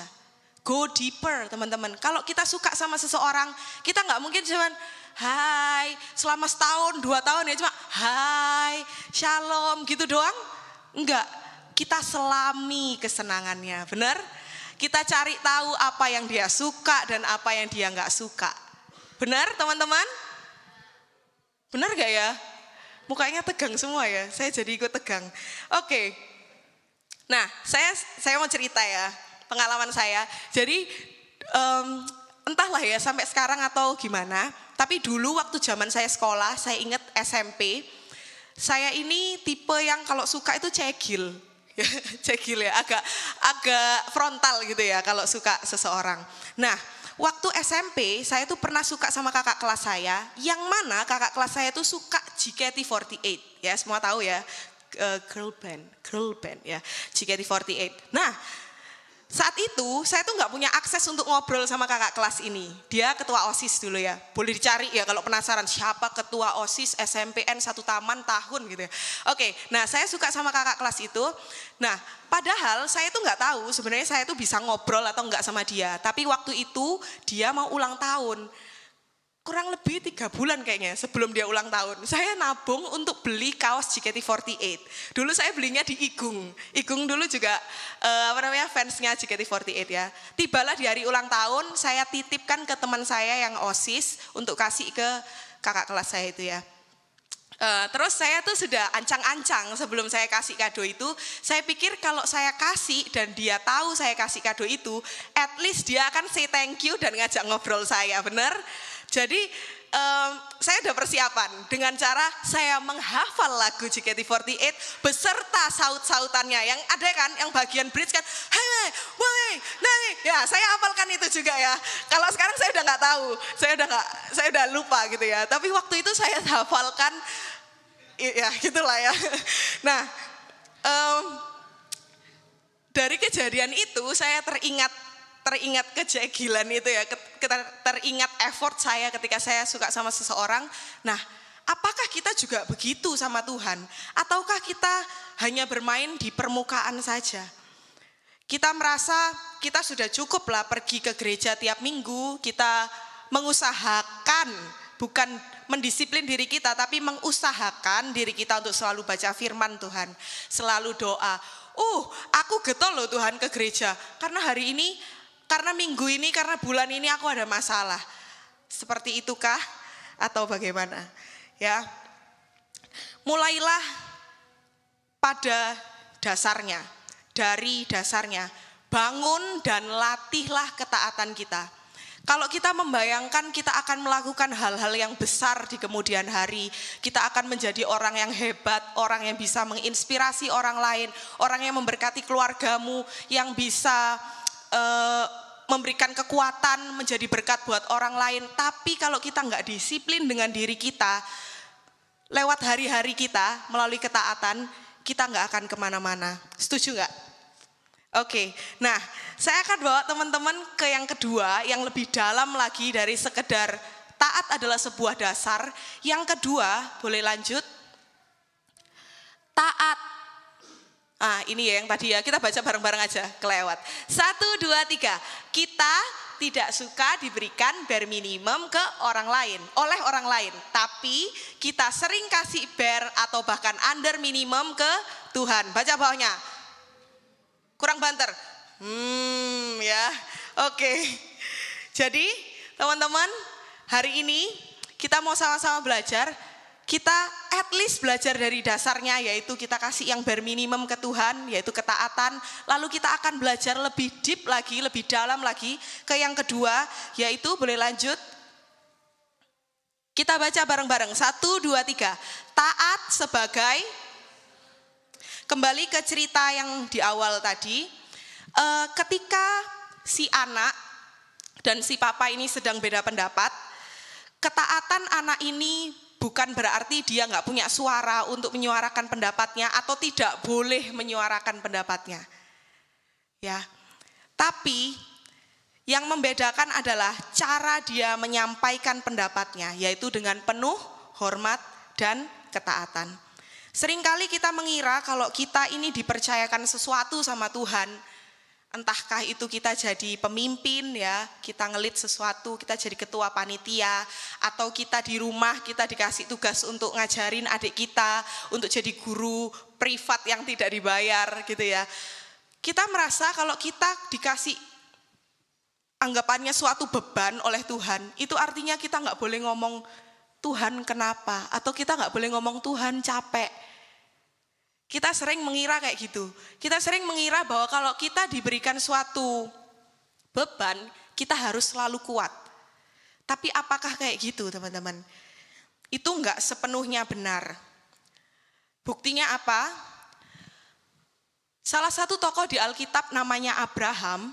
Go deeper teman-teman. Kalau kita suka sama seseorang, kita gak mungkin cuma hai, selama setahun, 2 tahun ya cuma hai, shalom gitu doang. Enggak, kita selami kesenangannya, benar? Kita cari tahu apa yang dia suka dan apa yang dia gak suka. Benar teman-teman? Benar gak ya? Mukanya tegang semua ya, saya jadi ikut tegang. Oke. Nah, saya mau cerita ya, pengalaman saya. Jadi entahlah ya sampai sekarang atau gimana, tapi dulu waktu zaman saya sekolah, saya ingat SMP, saya ini tipe yang kalau suka itu cegil. Cegil ya, agak frontal gitu ya kalau suka seseorang. Nah, waktu SMP saya tuh pernah suka sama kakak kelas saya, yang mana kakak kelas saya tuh suka JKT48 ya, semua tahu ya, girl band ya, JKT48. Nah, saat itu saya tuh nggak punya akses untuk ngobrol sama kakak kelas ini. Dia ketua OSIS dulu ya. Boleh dicari ya kalau penasaran siapa ketua OSIS SMPN satu taman tahun gitu ya. Oke, nah saya suka sama kakak kelas itu. Nah, padahal saya tuh nggak tahu sebenarnya saya tuh bisa ngobrol atau nggak sama dia. Tapi waktu itu dia mau ulang tahun. Kurang lebih 3 bulan kayaknya sebelum dia ulang tahun. Saya nabung untuk beli kaos JKT48. Dulu saya belinya di Igung. Igung dulu juga fansnya JKT48 ya. Tibalah di hari ulang tahun, saya titipkan ke teman saya yang OSIS untuk kasih ke kakak kelas saya itu ya. Terus saya tuh sudah ancang-ancang sebelum saya kasih kado itu, saya pikir kalau saya kasih dan dia tahu saya kasih kado itu, at least dia akan say thank you dan ngajak ngobrol saya, benar? Jadi saya udah persiapan dengan cara saya menghafal lagu JKT48 beserta saut-sautannya yang ada kan, yang bagian bridge kan, hey, woi, naik, ya saya hafalkan itu juga ya. Kalau sekarang saya udah nggak tahu, saya udah lupa gitu ya. Tapi waktu itu saya hafalkan, ya gitulah ya. Nah, dari kejadian itu saya teringat kejegilan itu ya, teringat effort saya ketika saya suka sama seseorang. Nah, apakah kita juga begitu sama Tuhan? Ataukah kita hanya bermain di permukaan saja? Kita merasa kita sudah cukup lah pergi ke gereja tiap minggu, kita mengusahakan, bukan mendisiplin diri kita, tapi mengusahakan diri kita untuk selalu baca firman Tuhan, selalu doa. Aku getol loh Tuhan ke gereja, karena hari ini, karena minggu ini, karena bulan ini aku ada masalah. Seperti itukah atau bagaimana? Ya. Mulailah pada dasarnya, dari dasarnya. Bangun dan latihlah ketaatan kita. Kalau kita membayangkan kita akan melakukan hal-hal yang besar di kemudian hari, kita akan menjadi orang yang hebat, orang yang bisa menginspirasi orang lain, orang yang memberkati keluargamu, yang bisa memberikan kekuatan, menjadi berkat buat orang lain. Tapi kalau kita nggak disiplin dengan diri kita, lewat hari-hari kita, melalui ketaatan, kita nggak akan kemana-mana. Setuju nggak? Oke, nah saya akan bawa teman-teman ke yang kedua, yang lebih dalam lagi dari sekedar taat adalah sebuah dasar. Yang kedua, boleh lanjut. Taat. Ini ya yang tadi ya, kita baca bareng-bareng aja, kelewat. 1, 2, 3. Kita tidak suka diberikan bare minimum ke orang lain, oleh orang lain. Tapi kita sering kasih bare atau bahkan under minimum ke Tuhan. Baca bawahnya. Kurang banter. Ya. Oke. Jadi teman-teman, hari ini kita mau sama-sama belajar. Kita at least belajar dari dasarnya, yaitu kita kasih yang bare minimum ke Tuhan, yaitu ketaatan. Lalu kita akan belajar lebih deep lagi, lebih dalam lagi ke yang kedua, yaitu boleh lanjut. Kita baca bareng-bareng, 1, 2, 3. Taat sebagai, kembali ke cerita yang di awal tadi, ketika si anak dan si papa ini sedang beda pendapat, ketaatan anak ini bukan berarti dia nggak punya suara untuk menyuarakan pendapatnya atau tidak boleh menyuarakan pendapatnya. Ya. Tapi yang membedakan adalah cara dia menyampaikan pendapatnya, yaitu dengan penuh hormat dan ketaatan. Seringkali kita mengira kalau kita ini dipercayakan sesuatu sama Tuhan, entahkah itu kita jadi pemimpin ya, kita ngelit sesuatu, kita jadi ketua panitia, atau kita di rumah kita dikasih tugas untuk ngajarin adik kita, untuk jadi guru privat yang tidak dibayar gitu ya. Kita merasa kalau kita dikasih anggapannya suatu beban oleh Tuhan, itu artinya kita nggak boleh ngomong Tuhan kenapa, atau kita nggak boleh ngomong Tuhan capek. Kita sering mengira kayak gitu. Kita sering mengira bahwa kalau kita diberikan suatu beban, kita harus selalu kuat. Tapi apakah kayak gitu teman-teman? Itu enggak sepenuhnya benar. Buktinya apa? Salah satu tokoh di Alkitab namanya Abraham,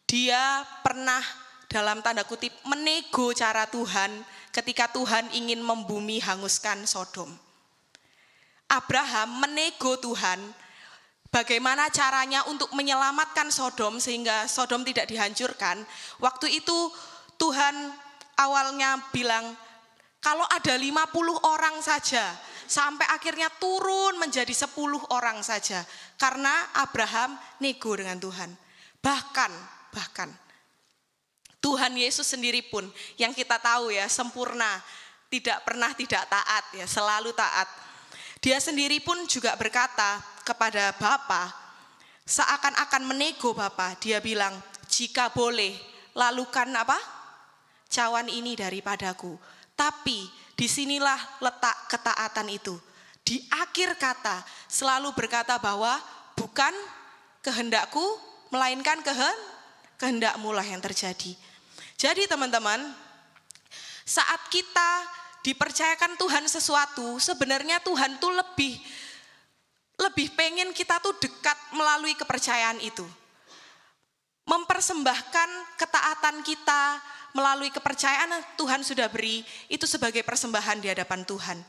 dia pernah dalam tanda kutip menego cara Tuhan ketika Tuhan ingin membumi hanguskan Sodom. Abraham menego Tuhan bagaimana caranya untuk menyelamatkan Sodom sehingga Sodom tidak dihancurkan. Waktu itu Tuhan awalnya bilang, kalau ada 50 orang saja, sampai akhirnya turun menjadi 10 orang saja. Karena Abraham nego dengan Tuhan. Bahkan Tuhan Yesus sendiri pun yang kita tahu ya sempurna, tidak pernah tidak taat ya, selalu taat. Dia sendiri pun juga berkata kepada Bapa, seakan-akan menego Bapa, dia bilang, jika boleh lalukan apa? Cawan ini daripadaku. Tapi disinilah letak ketaatan itu. Di akhir kata selalu berkata bahwa bukan kehendakku, melainkan kehendakmu lah yang terjadi. Jadi teman-teman, saat kita dipercayakan Tuhan sesuatu, sebenarnya Tuhan tuh lebih pengen kita tuh dekat melalui kepercayaan itu. Mempersembahkan ketaatan kita melalui kepercayaan Tuhan sudah beri, itu sebagai persembahan di hadapan Tuhan.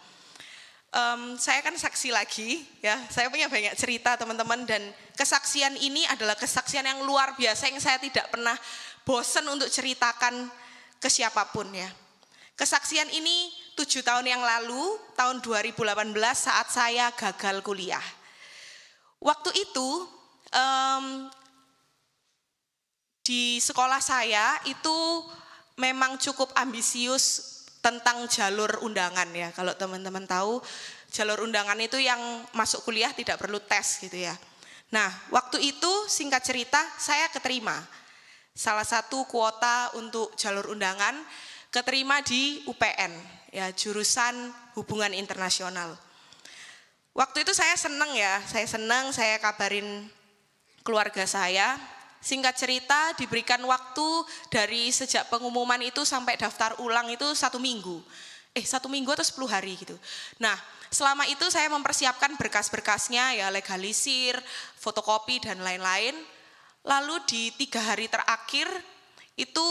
Saya kan saksi lagi, ya. Saya punya banyak cerita teman-teman, dan kesaksian ini adalah kesaksian yang luar biasa yang saya tidak pernah bosan untuk ceritakan ke siapapun ya. Kesaksian ini 7 tahun yang lalu, tahun 2018 saat saya gagal kuliah. Waktu itu di sekolah saya itu memang cukup ambisius tentang jalur undangan ya. Kalau teman-teman tahu, jalur undangan itu yang masuk kuliah tidak perlu tes gitu ya. Nah, waktu itu singkat cerita saya keterima. Salah satu kuota untuk jalur undangan keterima di UPN ya, jurusan Hubungan Internasional. Waktu itu saya senang ya, saya kabarin keluarga saya. Singkat cerita diberikan waktu dari sejak pengumuman itu sampai daftar ulang itu 1 minggu. 1 minggu atau 10 hari gitu. Nah, selama itu saya mempersiapkan berkas-berkasnya ya, legalisir, fotokopi dan lain-lain. Lalu di 3 hari terakhir itu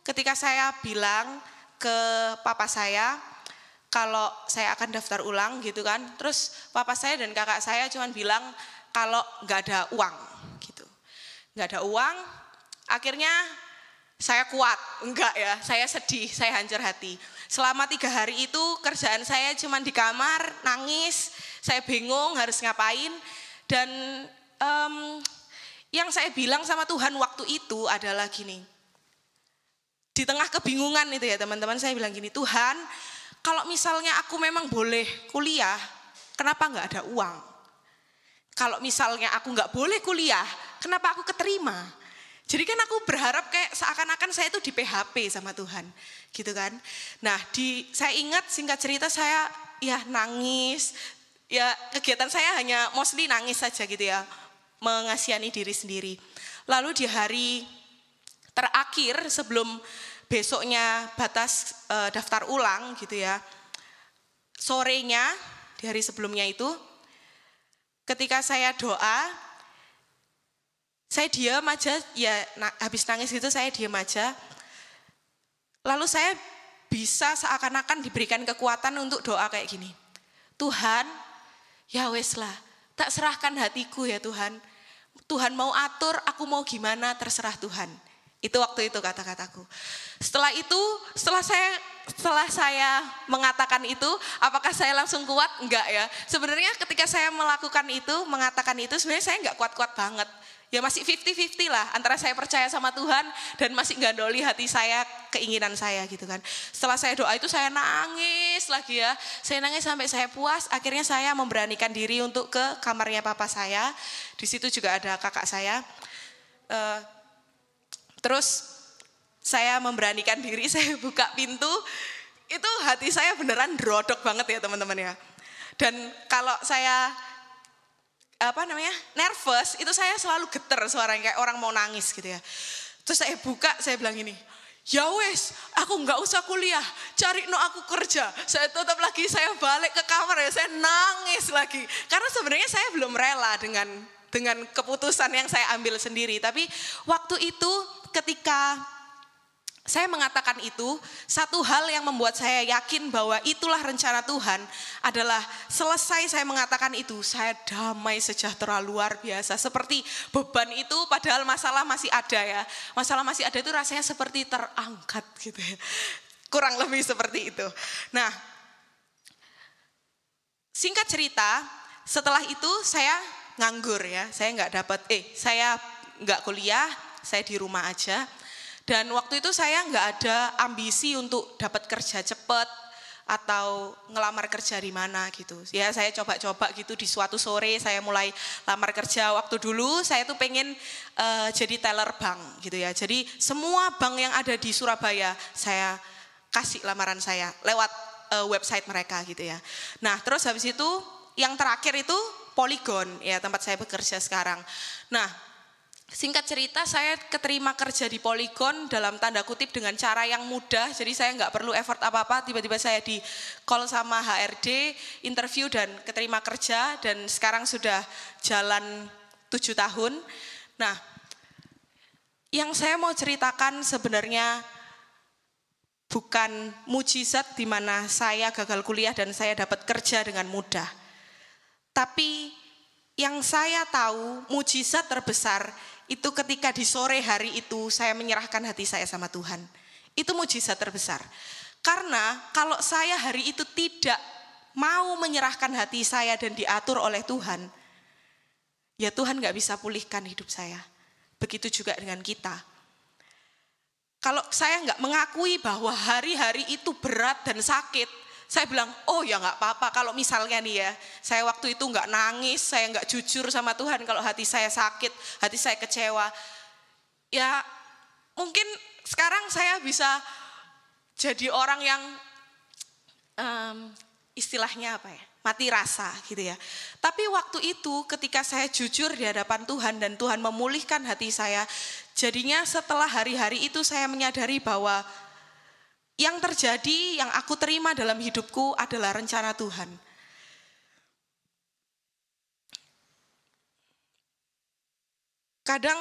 ketika saya bilang ke papa saya kalau saya akan daftar ulang gitu kan. Terus papa saya dan kakak saya cuma bilang kalau nggak ada uang gitu. Nggak ada uang, akhirnya saya kuat, enggak ya, saya sedih, saya hancur hati. Selama 3 hari itu kerjaan saya cuma di kamar, nangis, saya bingung harus ngapain. Dan yang saya bilang sama Tuhan waktu itu adalah gini, di tengah kebingungan itu ya teman-teman, saya bilang gini, Tuhan kalau misalnya aku memang boleh kuliah, kenapa nggak ada uang? Kalau misalnya aku nggak boleh kuliah, kenapa aku keterima? Jadi kan aku berharap kayak seakan-akan saya itu di PHP sama Tuhan, gitu kan. Nah, saya ingat singkat cerita saya ya nangis, ya kegiatan saya hanya mostly nangis saja gitu ya, mengasihani diri sendiri. Lalu di hari terakhir sebelum besoknya batas daftar ulang gitu ya, sorenya di hari sebelumnya itu, ketika saya doa, saya diam aja, ya habis nangis gitu saya diam aja. Lalu saya bisa seakan-akan diberikan kekuatan untuk doa kayak gini. Tuhan, ya wes lah, tak serahkan hatiku ya Tuhan. Tuhan mau atur, aku mau gimana, terserah Tuhan. Itu waktu itu kata-kataku. Setelah itu, setelah saya mengatakan itu, apakah saya langsung kuat? Enggak ya. Sebenarnya ketika saya melakukan itu, mengatakan itu, sebenarnya saya enggak kuat-kuat banget. Ya masih 50-50 lah, antara saya percaya sama Tuhan dan masih gandoli hati saya, keinginan saya gitu kan. Setelah saya doa itu saya nangis lagi ya. Saya nangis sampai saya puas, akhirnya saya memberanikan diri untuk ke kamarnya papa saya. Di situ juga ada kakak saya. Terus saya memberanikan diri, saya buka pintu, itu hati saya beneran drodok banget ya teman-teman ya. Dan kalau saya nervous, itu saya selalu geter suaranya kayak orang mau nangis gitu ya. Terus saya buka, saya bilang gini, ya wes, aku nggak usah kuliah, cari no aku kerja. Saya balik ke kamar ya, saya nangis lagi. Karena sebenarnya saya belum rela dengan keputusan yang saya ambil sendiri. Tapi waktu itu ketika saya mengatakan itu, satu hal yang membuat saya yakin bahwa itulah rencana Tuhan adalah selesai saya mengatakan itu, saya damai sejahtera luar biasa. Seperti beban itu padahal masalah masih ada ya. Masalah masih ada itu rasanya seperti terangkat gitu ya. Kurang lebih seperti itu. Nah, singkat cerita, setelah itu saya nganggur ya. Saya nggak kuliah, saya di rumah aja. Dan waktu itu saya nggak ada ambisi untuk dapat kerja cepat atau ngelamar kerja di mana gitu. Ya saya coba-coba gitu di suatu sore saya mulai lamar kerja. Waktu dulu saya tuh pengen jadi teller bank gitu ya. Jadi semua bank yang ada di Surabaya saya kasih lamaran saya lewat website mereka gitu ya. Nah terus habis itu yang terakhir itu Polygon ya tempat saya bekerja sekarang. Nah singkat cerita saya keterima kerja di Polygon dalam tanda kutip dengan cara yang mudah. Jadi saya nggak perlu effort apa-apa, tiba-tiba saya di call sama HRD, interview dan keterima kerja. Dan sekarang sudah jalan 7 tahun. Nah yang saya mau ceritakan sebenarnya bukan mujizat di mana saya gagal kuliah dan saya dapat kerja dengan mudah. Tapi yang saya tahu mujizat terbesar itu ketika di sore hari itu saya menyerahkan hati saya sama Tuhan. Itu mujizat terbesar. Karena kalau saya hari itu tidak mau menyerahkan hati saya dan diatur oleh Tuhan, ya Tuhan gak bisa pulihkan hidup saya. Begitu juga dengan kita. Kalau saya gak mengakui bahwa hari-hari itu berat dan sakit, saya bilang, oh ya gak apa-apa kalau misalnya nih ya, saya waktu itu gak nangis, saya gak jujur sama Tuhan kalau hati saya sakit, hati saya kecewa. Ya mungkin sekarang saya bisa jadi orang yang istilahnya apa ya, mati rasa gitu ya. Tapi waktu itu ketika saya jujur di hadapan Tuhan dan Tuhan memulihkan hati saya, jadinya setelah hari-hari itu saya menyadari bahwa yang terjadi, yang aku terima dalam hidupku adalah rencana Tuhan. Kadang,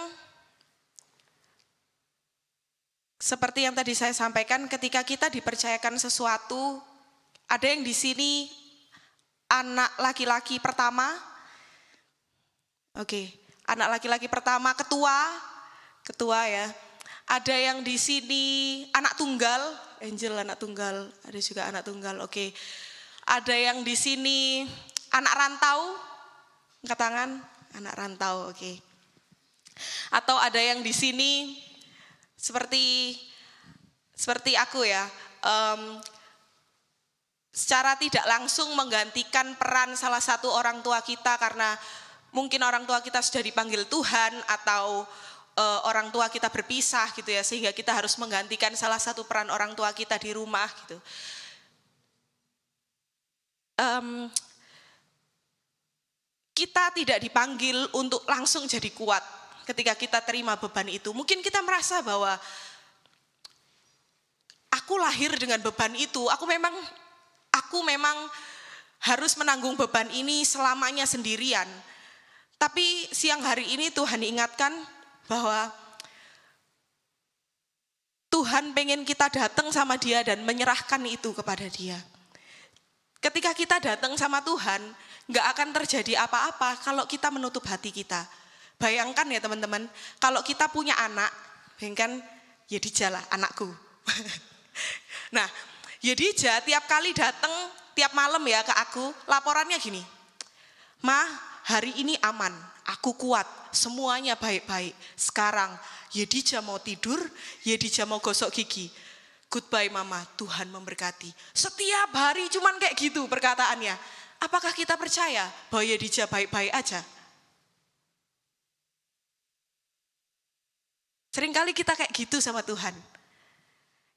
seperti yang tadi saya sampaikan, ketika kita dipercayakan sesuatu, ada yang di sini anak laki-laki pertama, anak laki-laki pertama ketua ya. Ada yang di sini anak tunggal, Angel anak tunggal, ada juga anak tunggal, oke. Ada yang di sini anak rantau, angkat tangan, anak rantau, oke. Atau ada yang di sini seperti aku ya, secara tidak langsung menggantikan peran salah satu orang tua kita karena mungkin orang tua kita sudah dipanggil Tuhan atau orang tua kita berpisah gitu ya, sehingga kita harus menggantikan salah satu peran orang tua kita di rumah gitu. Kita tidak dipanggil untuk langsung jadi kuat ketika kita terima beban itu. Mungkin kita merasa bahwa aku lahir dengan beban itu, aku memang harus menanggung beban ini selamanya sendirian. Tapi siang hari ini Tuhan ingatkan bahwa Tuhan pengen kita datang sama Dia dan menyerahkan itu kepada Dia. Ketika kita datang sama Tuhan, gak akan terjadi apa-apa kalau kita menutup hati kita. Bayangkan ya teman-teman, kalau kita punya anak, bayangkan Yedija lah anakku. Nah, Yedija tiap kali datang, tiap malam ya ke aku, laporannya gini, Ma, hari ini aman, aku kuat, semuanya baik-baik. Sekarang Yedija mau tidur, Yedija mau gosok gigi. Goodbye mama, Tuhan memberkati. Setiap hari cuman kayak gitu perkataannya. Apakah kita percaya bahwa Yedija baik-baik aja? Seringkali kita kayak gitu sama Tuhan.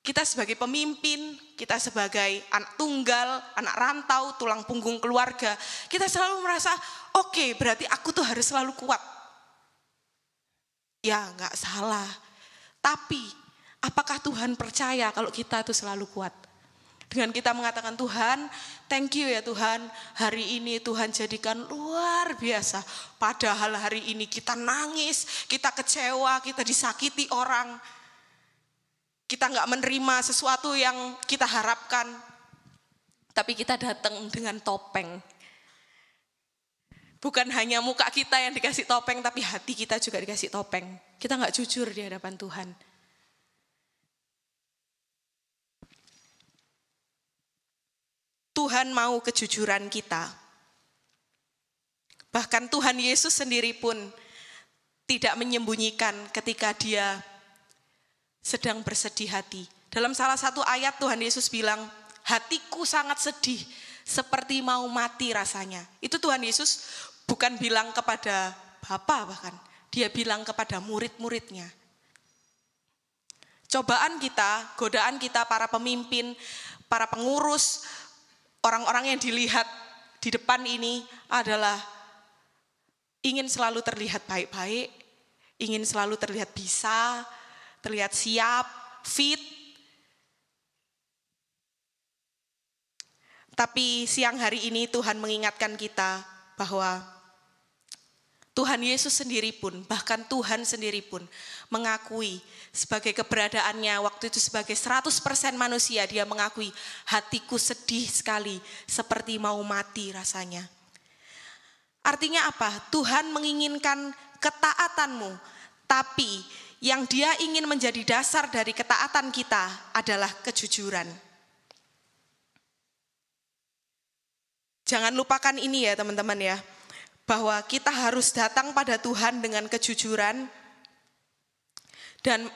Kita sebagai pemimpin, kita sebagai anak tunggal, anak rantau, tulang punggung keluarga, kita selalu merasa, oke, berarti aku tuh harus selalu kuat. Ya, nggak salah. Tapi Apakah Tuhan percaya kalau kita itu selalu kuat? Dengan kita mengatakan, Tuhan, thank you ya Tuhan, hari ini Tuhan jadikan luar biasa. Padahal hari ini kita nangis, kita kecewa, kita disakiti orang. Kita nggak menerima sesuatu yang kita harapkan. Tapi kita datang dengan topeng. Bukan hanya muka kita yang dikasih topeng, tapi hati kita juga dikasih topeng. Kita nggak jujur di hadapan Tuhan. Tuhan mau kejujuran kita. Bahkan Tuhan Yesus sendiri pun tidak menyembunyikan ketika dia sedang bersedih hati. Dalam salah satu ayat Tuhan Yesus bilang, hatiku sangat sedih, seperti mau mati rasanya. Itu Tuhan Yesus bukan bilang kepada Bapa bahkan, dia bilang kepada murid-muridnya. Cobaan kita, godaan kita, para pemimpin, para pengurus, orang-orang yang dilihat di depan ini adalah ingin selalu terlihat baik-baik, ingin selalu terlihat bisa, terlihat siap, fit. Tapi siang hari ini Tuhan mengingatkan kita bahwa Tuhan Yesus sendiri pun, bahkan Tuhan sendiri pun mengakui sebagai keberadaannya waktu itu sebagai 100% manusia, dia mengakui hatiku sedih sekali seperti mau mati rasanya. Artinya apa? Tuhan menginginkan ketaatanmu, tapi yang dia ingin menjadi dasar dari ketaatan kita adalah kejujuran. Jangan lupakan ini ya teman-teman ya, bahwa kita harus datang pada Tuhan dengan kejujuran dan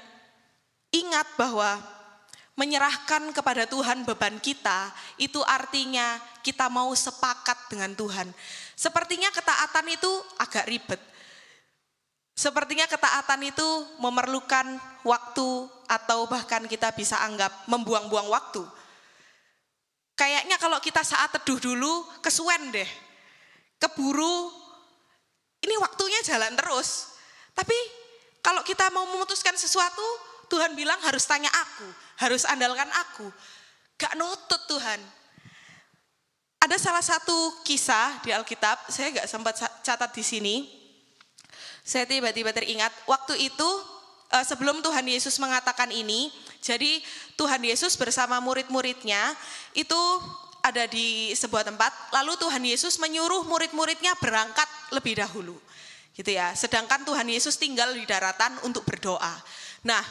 ingat bahwa menyerahkan kepada Tuhan beban kita itu artinya kita mau sepakat dengan Tuhan. Sepertinya ketaatan itu agak ribet. Sepertinya ketaatan itu memerlukan waktu atau bahkan kita bisa anggap membuang-buang waktu. Kayaknya kalau kita saat teduh dulu kesuwen deh. Keburu, ini waktunya jalan terus. Tapi kalau kita mau memutuskan sesuatu, Tuhan bilang harus tanya aku, harus andalkan aku. Gak nutut Tuhan. Ada salah satu kisah di Alkitab, saya gak sempat catat di sini. Saya tiba-tiba teringat, waktu itu sebelum Tuhan Yesus mengatakan ini, jadi Tuhan Yesus bersama murid-muridnya itu ada di sebuah tempat, lalu Tuhan Yesus menyuruh murid-muridnya berangkat lebih dahulu, gitu ya. Sedangkan Tuhan Yesus tinggal di daratan untuk berdoa. Nah,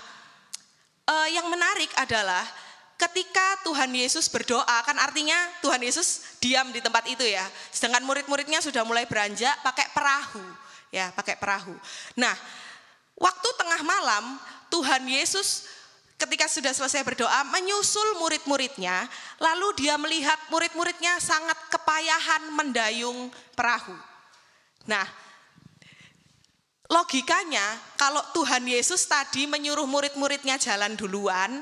yang menarik adalah ketika Tuhan Yesus berdoa, kan artinya Tuhan Yesus diam di tempat itu ya. Sedangkan murid-muridnya sudah mulai beranjak pakai perahu, ya, pakai perahu. Nah, waktu tengah malam Tuhan Yesus ketika sudah selesai berdoa, menyusul murid-muridnya, lalu dia melihat murid-muridnya sangat kepayahan mendayung perahu. Nah, logikanya kalau Tuhan Yesus tadi menyuruh murid-muridnya jalan duluan,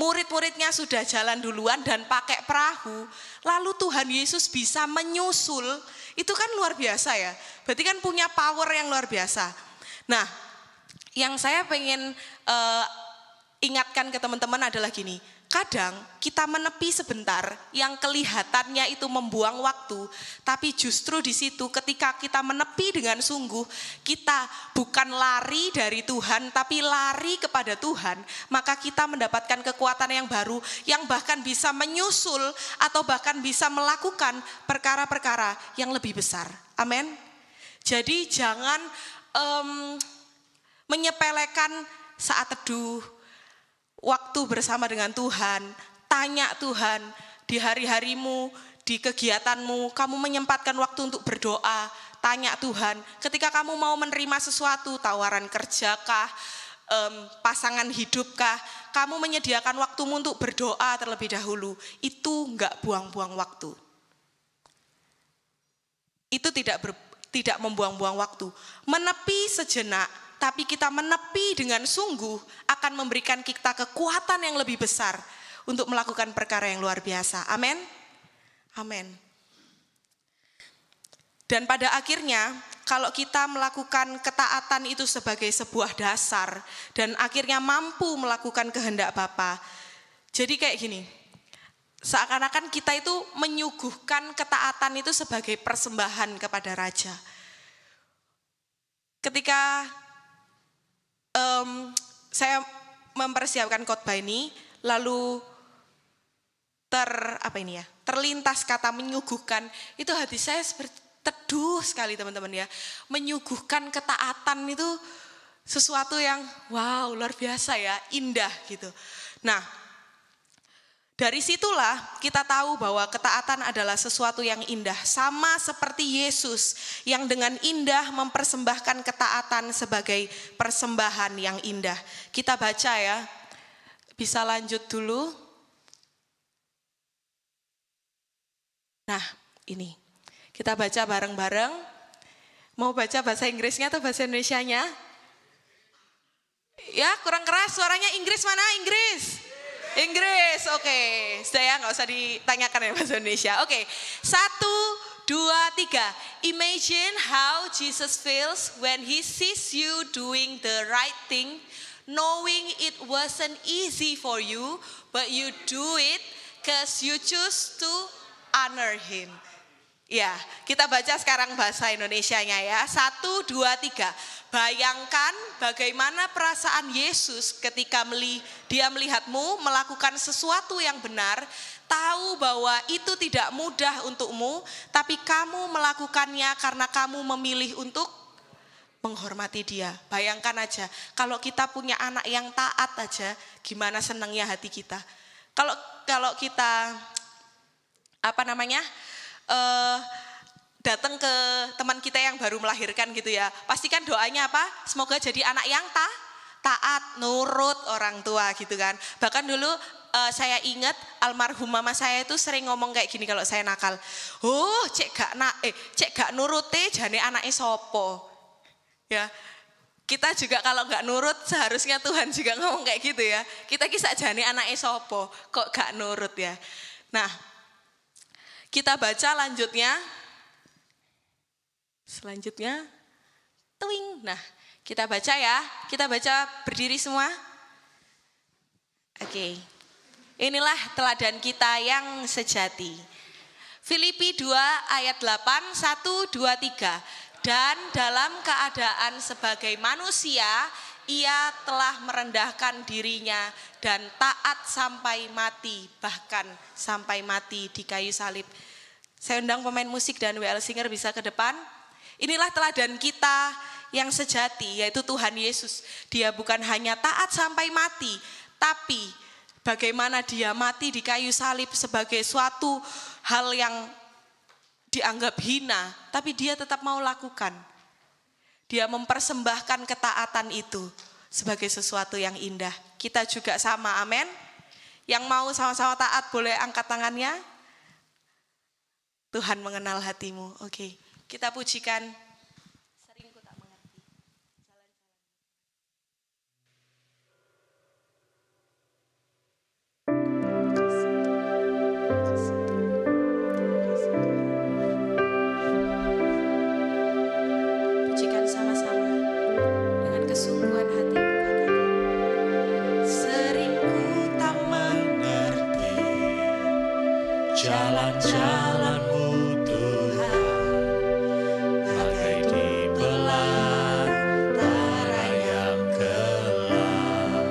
murid-muridnya sudah jalan duluan dan pakai perahu, lalu Tuhan Yesus bisa menyusul, itu kan luar biasa ya. Berarti kan punya power yang luar biasa. Nah, yang saya pengen ingatkan ke teman-teman adalah gini, kadang kita menepi sebentar yang kelihatannya itu membuang waktu, tapi justru di situ ketika kita menepi dengan sungguh, kita bukan lari dari Tuhan, tapi lari kepada Tuhan, maka kita mendapatkan kekuatan yang baru, yang bahkan bisa menyusul atau bahkan bisa melakukan perkara-perkara yang lebih besar. Amin. Jadi jangan menyepelekan saat teduh, waktu bersama dengan Tuhan. Tanya Tuhan, di hari-harimu, di kegiatanmu, kamu menyempatkan waktu untuk berdoa. Tanya Tuhan, ketika kamu mau menerima sesuatu, tawaran kerjakah, pasangan hidupkah, kamu menyediakan waktumu untuk berdoa terlebih dahulu. Itu enggak buang-buang waktu. Itu tidak membuang-buang waktu. Menepi sejenak, tapi kita menepi dengan sungguh akan memberikan kita kekuatan yang lebih besar untuk melakukan perkara yang luar biasa. Amin. Amin. Dan pada akhirnya kalau kita melakukan ketaatan itu sebagai sebuah dasar dan akhirnya mampu melakukan kehendak Bapa. Jadi kayak gini, seakan-akan kita itu menyuguhkan ketaatan itu sebagai persembahan kepada Raja. Ketika saya mempersiapkan khotbah ini, lalu terlintas kata menyuguhkan, itu hati saya seperti teduh sekali teman-teman ya. Menyuguhkan ketaatan itu sesuatu yang wow, luar biasa ya, indah gitu. Nah, dari situlah kita tahu bahwa ketaatan adalah sesuatu yang indah. Sama seperti Yesus yang dengan indah mempersembahkan ketaatan sebagai persembahan yang indah. Kita baca ya, bisa lanjut dulu. Nah, ini kita baca bareng-bareng. Mau baca bahasa Inggrisnya atau bahasa Indonesianya? Ya, kurang keras suaranya. Inggris mana? Inggris, oke. Saya nggak usah ditanyakan ya bahasa Indonesia. Oke, 1, 2, 3. Imagine how Jesus feels when he sees you doing the right thing, knowing it wasn't easy for you, but you do it because you choose to honor him. Ya, kita baca sekarang bahasa Indonesianya ya. 1, 2, 3. Bayangkan bagaimana perasaan Yesus ketika dia melihatmu melakukan sesuatu yang benar, tahu bahwa itu tidak mudah untukmu, tapi kamu melakukannya karena kamu memilih untuk menghormati dia. Bayangkan aja, kalau kita punya anak yang taat aja, gimana senangnya hati kita. Kalau kita datang ke teman kita yang baru melahirkan gitu ya, pastikan doanya apa? Semoga jadi anak yang taat, nurut orang tua gitu kan. Bahkan dulu saya ingat almarhum mama saya itu sering ngomong kayak gini kalau saya nakal. Cek gak nurute jane anake sopo. Ya. Kita juga kalau gak nurut seharusnya Tuhan juga ngomong kayak gitu ya. Kita kisah jane anake sopo, kok gak nurut ya. Nah, kita baca selanjutnya, twing. Nah, kita baca ya. Kita baca berdiri semua. Oke. Inilah teladan kita yang sejati. Filipi 2 ayat 8, 1, 2, 3. Dan dalam keadaan sebagai manusia, ia telah merendahkan dirinya dan taat sampai mati, bahkan sampai mati di kayu salib. Saya undang pemain musik dan WL Singer bisa ke depan. Inilah teladan kita yang sejati, yaitu Tuhan Yesus. Dia bukan hanya taat sampai mati, tapi bagaimana dia mati di kayu salib sebagai suatu hal yang dianggap hina, tapi dia tetap mau lakukan. Dia mempersembahkan ketaatan itu sebagai sesuatu yang indah. Kita juga sama, amin. Yang mau sama-sama taat boleh angkat tangannya. Tuhan mengenal hatimu. Oke, kita pujikan. Seringku tak mengerti. Pujikan sama-sama dengan kesungguhan hati. Seringku tak mengerti jalan-jalanmu Tuhan, bagai di belantara yang gelap,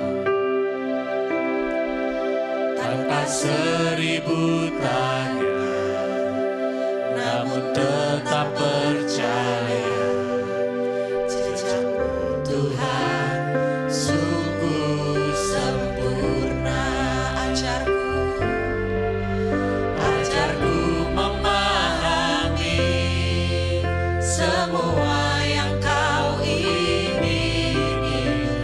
tanpa seribu tanya, namun tetap percaya. Jejakmu Tuhan sungguh sempurna. Ajarku memahami semua yang kau ingini,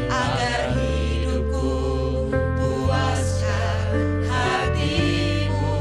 agar hidupku puaskan hatimu.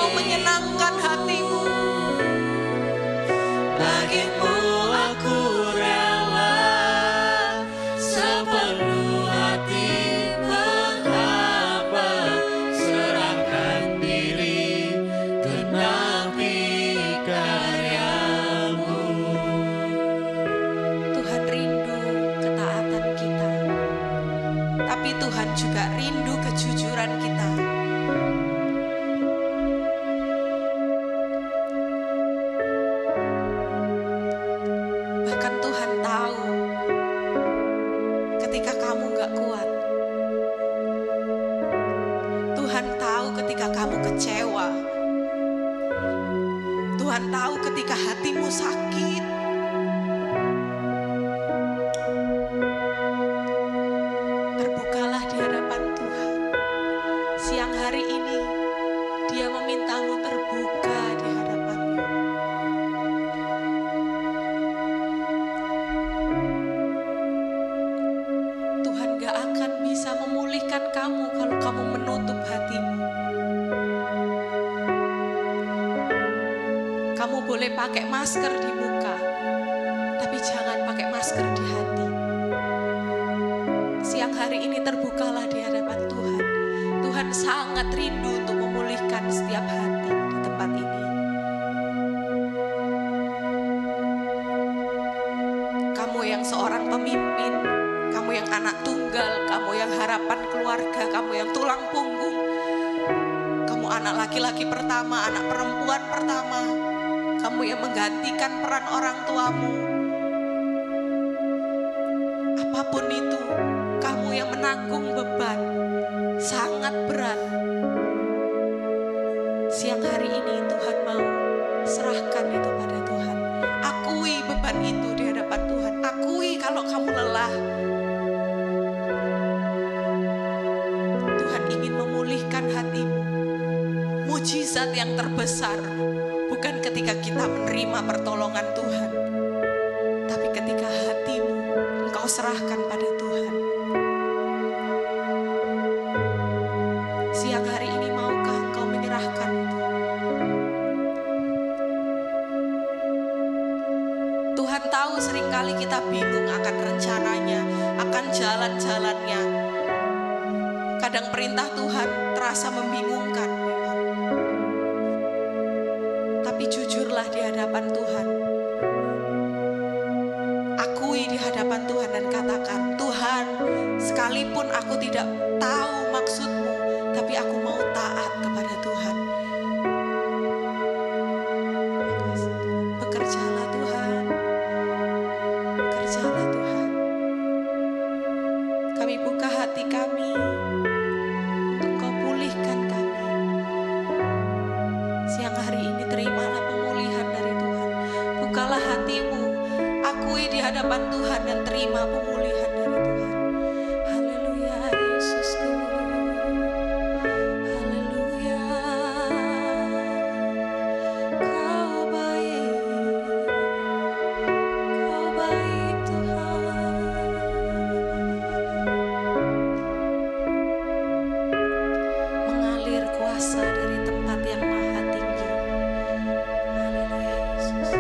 mau menyenangkan hatimu. Bagimu aku rela sepenuh hati menghamba, serahkan diri genapi karyamu. Tuhan rindu ketaatan kita, tapi Tuhan juga rindu kejujuran kita. Bahkan Tuhan tahu ketika kamu gak kuat. Tuhan tahu ketika kamu kecewa. Tuhan tahu ketika hatimu sakit. Terbukalah di hadapan Tuhan. Siang hari ini Dia memintamu terbuka di hadapan-Nya. Tuhan gak akan bisa memulihkan kamu kalau kamu menutup hatimu. Kamu boleh pakai masker di muka, tapi jangan pakai masker di hati. Siang hari ini terbukalah di hadapan Tuhan. Tuhan sangat rindu untuk memulihkan setiap hati di tempat ini. Kamu yang seorang pemimpin, kamu yang anak tunggal, kamu yang harapan keluarga, kamu yang tulang punggung, kamu anak laki-laki pertama, anak perempuan pertama, kamu yang menggantikan peran orang tuamu. Apapun itu, kamu yang menanggung beban sangat berat. Siang hari ini Tuhan mau serahkan itu pada Tuhan. Akui beban itu di hadapan Tuhan. Akui kalau kamu lelah. Tuhan ingin memulihkan hatimu. Mujizat yang terbesar bukan ketika kita menerima pertolongan Tuhan, tapi ketika hatimu engkau serahkan pada Tuhan. Siang hari ini maukah engkau menyerahkan itu? Tuhan tahu seringkali kita bingung akan rencananya, akan jalan-jalannya. Kadang perintah Tuhan terasa membingungkan memang. Tapi jujurlah di hadapan Tuhan. Akui di hadapan Tuhan dan katakan, Tuhan, sekalipun aku tidak tahu maksud-Mu, tapi aku mau taat kepada Tuhan. Bekerjalah Tuhan. Bekerjalah Tuhan. Kami buka hati kami untuk Kau pulihkan kami. Siang hari ini terimalah pemulihan dari Tuhan. Bukalah hatimu, akui di hadapan Tuhan dan terima pemulihan dari Tuhan. Haleluya Yesusku. Haleluya. Kau baik. Kau baik Tuhan. Mengalir kuasa dari tempat yang maha tinggi. Haleluya Yesus.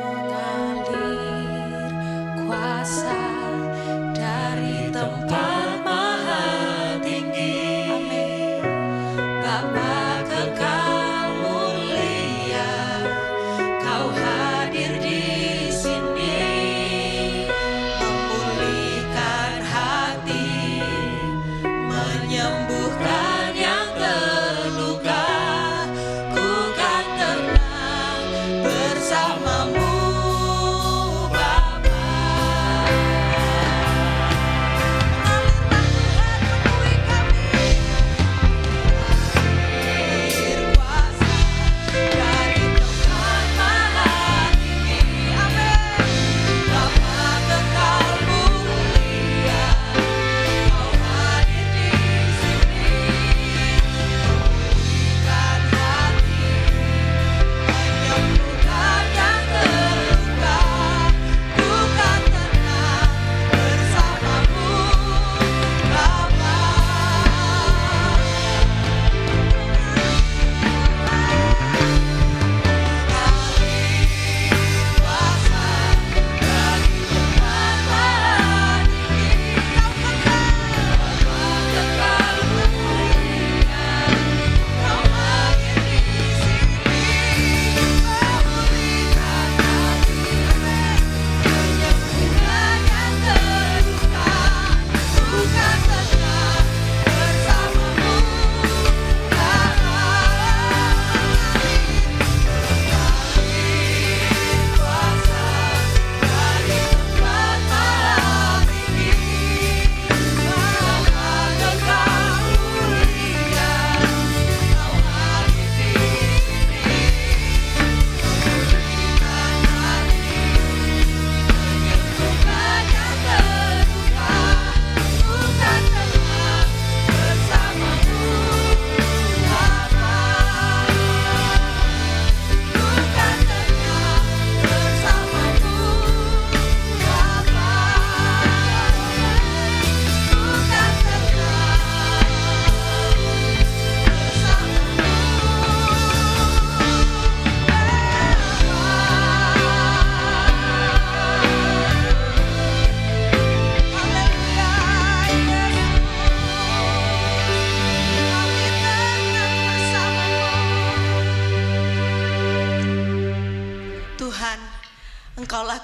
Mengalir kuasa dari tempat maha tinggi. Amin. Bapa kekal mulia, Kau hadir di sini, memulihkan hati, menyembuhkan yang terluka. Ku kan tenang bersamamu, Bapa.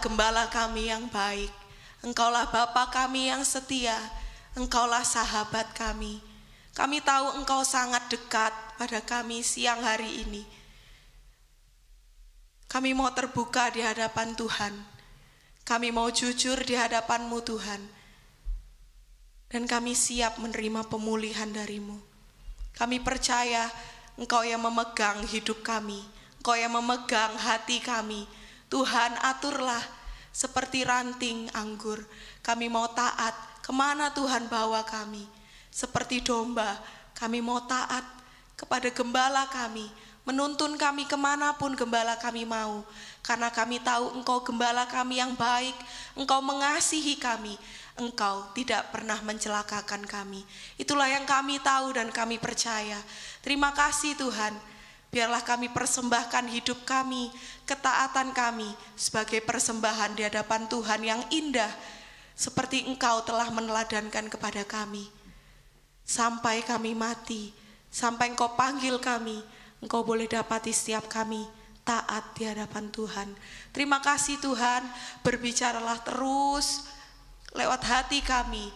gembala kami yang baik. Engkaulah Bapa kami yang setia. Engkaulah sahabat kami. Kami tahu Engkau sangat dekat pada kami siang hari ini. Kami mau terbuka di hadapan Tuhan. Kami mau jujur di hadapan-Mu Tuhan. Dan kami siap menerima pemulihan dari-Mu. Kami percaya Engkau yang memegang hidup kami. Engkau yang memegang hati kami. Tuhan, aturlah seperti ranting anggur. Kami mau taat kemana Tuhan bawa kami. Seperti domba, kami mau taat kepada gembala kami. Menuntun kami kemanapun gembala kami mau. Karena kami tahu Engkau gembala kami yang baik. Engkau mengasihi kami. Engkau tidak pernah mencelakakan kami. Itulah yang kami tahu dan kami percaya. Terima kasih Tuhan. Biarlah kami persembahkan hidup kami, ketaatan kami sebagai persembahan di hadapan Tuhan yang indah. Seperti Engkau telah meneladankan kepada kami. Sampai kami mati, sampai Engkau panggil kami, Engkau boleh dapati setiap kami taat di hadapan Tuhan. Terima kasih Tuhan, berbicaralah terus lewat hati kami.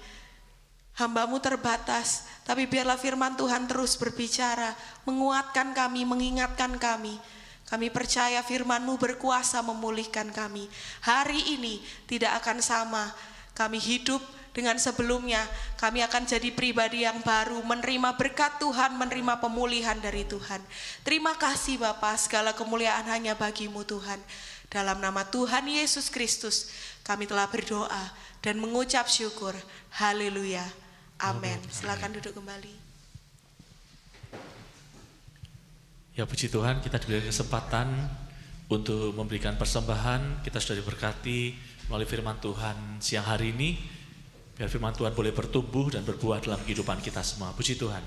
Hamba-Mu terbatas, tapi biarlah firman Tuhan terus berbicara, menguatkan kami, mengingatkan kami. Kami percaya firman-Mu berkuasa memulihkan kami. Hari ini tidak akan sama, kami hidup dengan sebelumnya. Kami akan jadi pribadi yang baru, menerima berkat Tuhan, menerima pemulihan dari Tuhan. Terima kasih Bapa, segala kemuliaan hanya bagi-Mu Tuhan. Dalam nama Tuhan Yesus Kristus, kami telah berdoa dan mengucap syukur. Haleluya. Amin. Silakan duduk kembali. Ya puji Tuhan, kita diberi kesempatan untuk memberikan persembahan. Kita sudah diberkati melalui firman Tuhan siang hari ini. Biar firman Tuhan boleh bertumbuh dan berbuah dalam kehidupan kita semua. Puji Tuhan.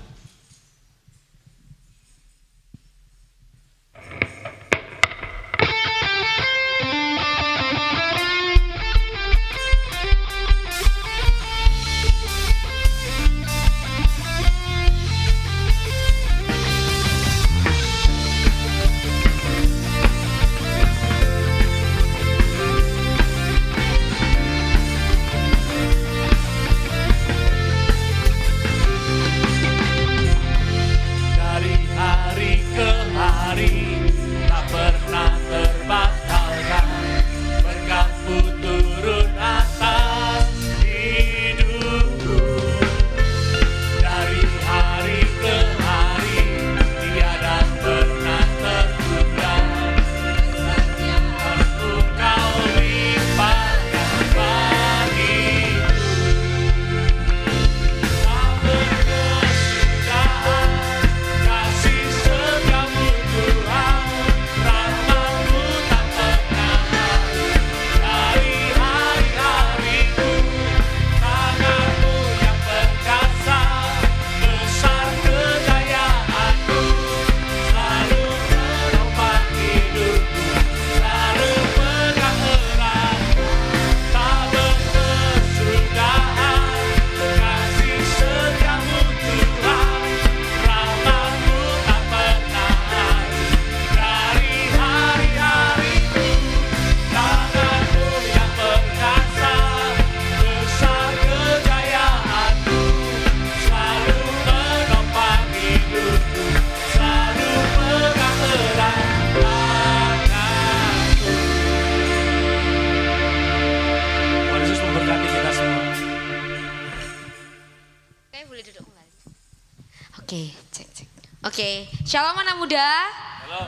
Oke, shalom anak muda. Halo.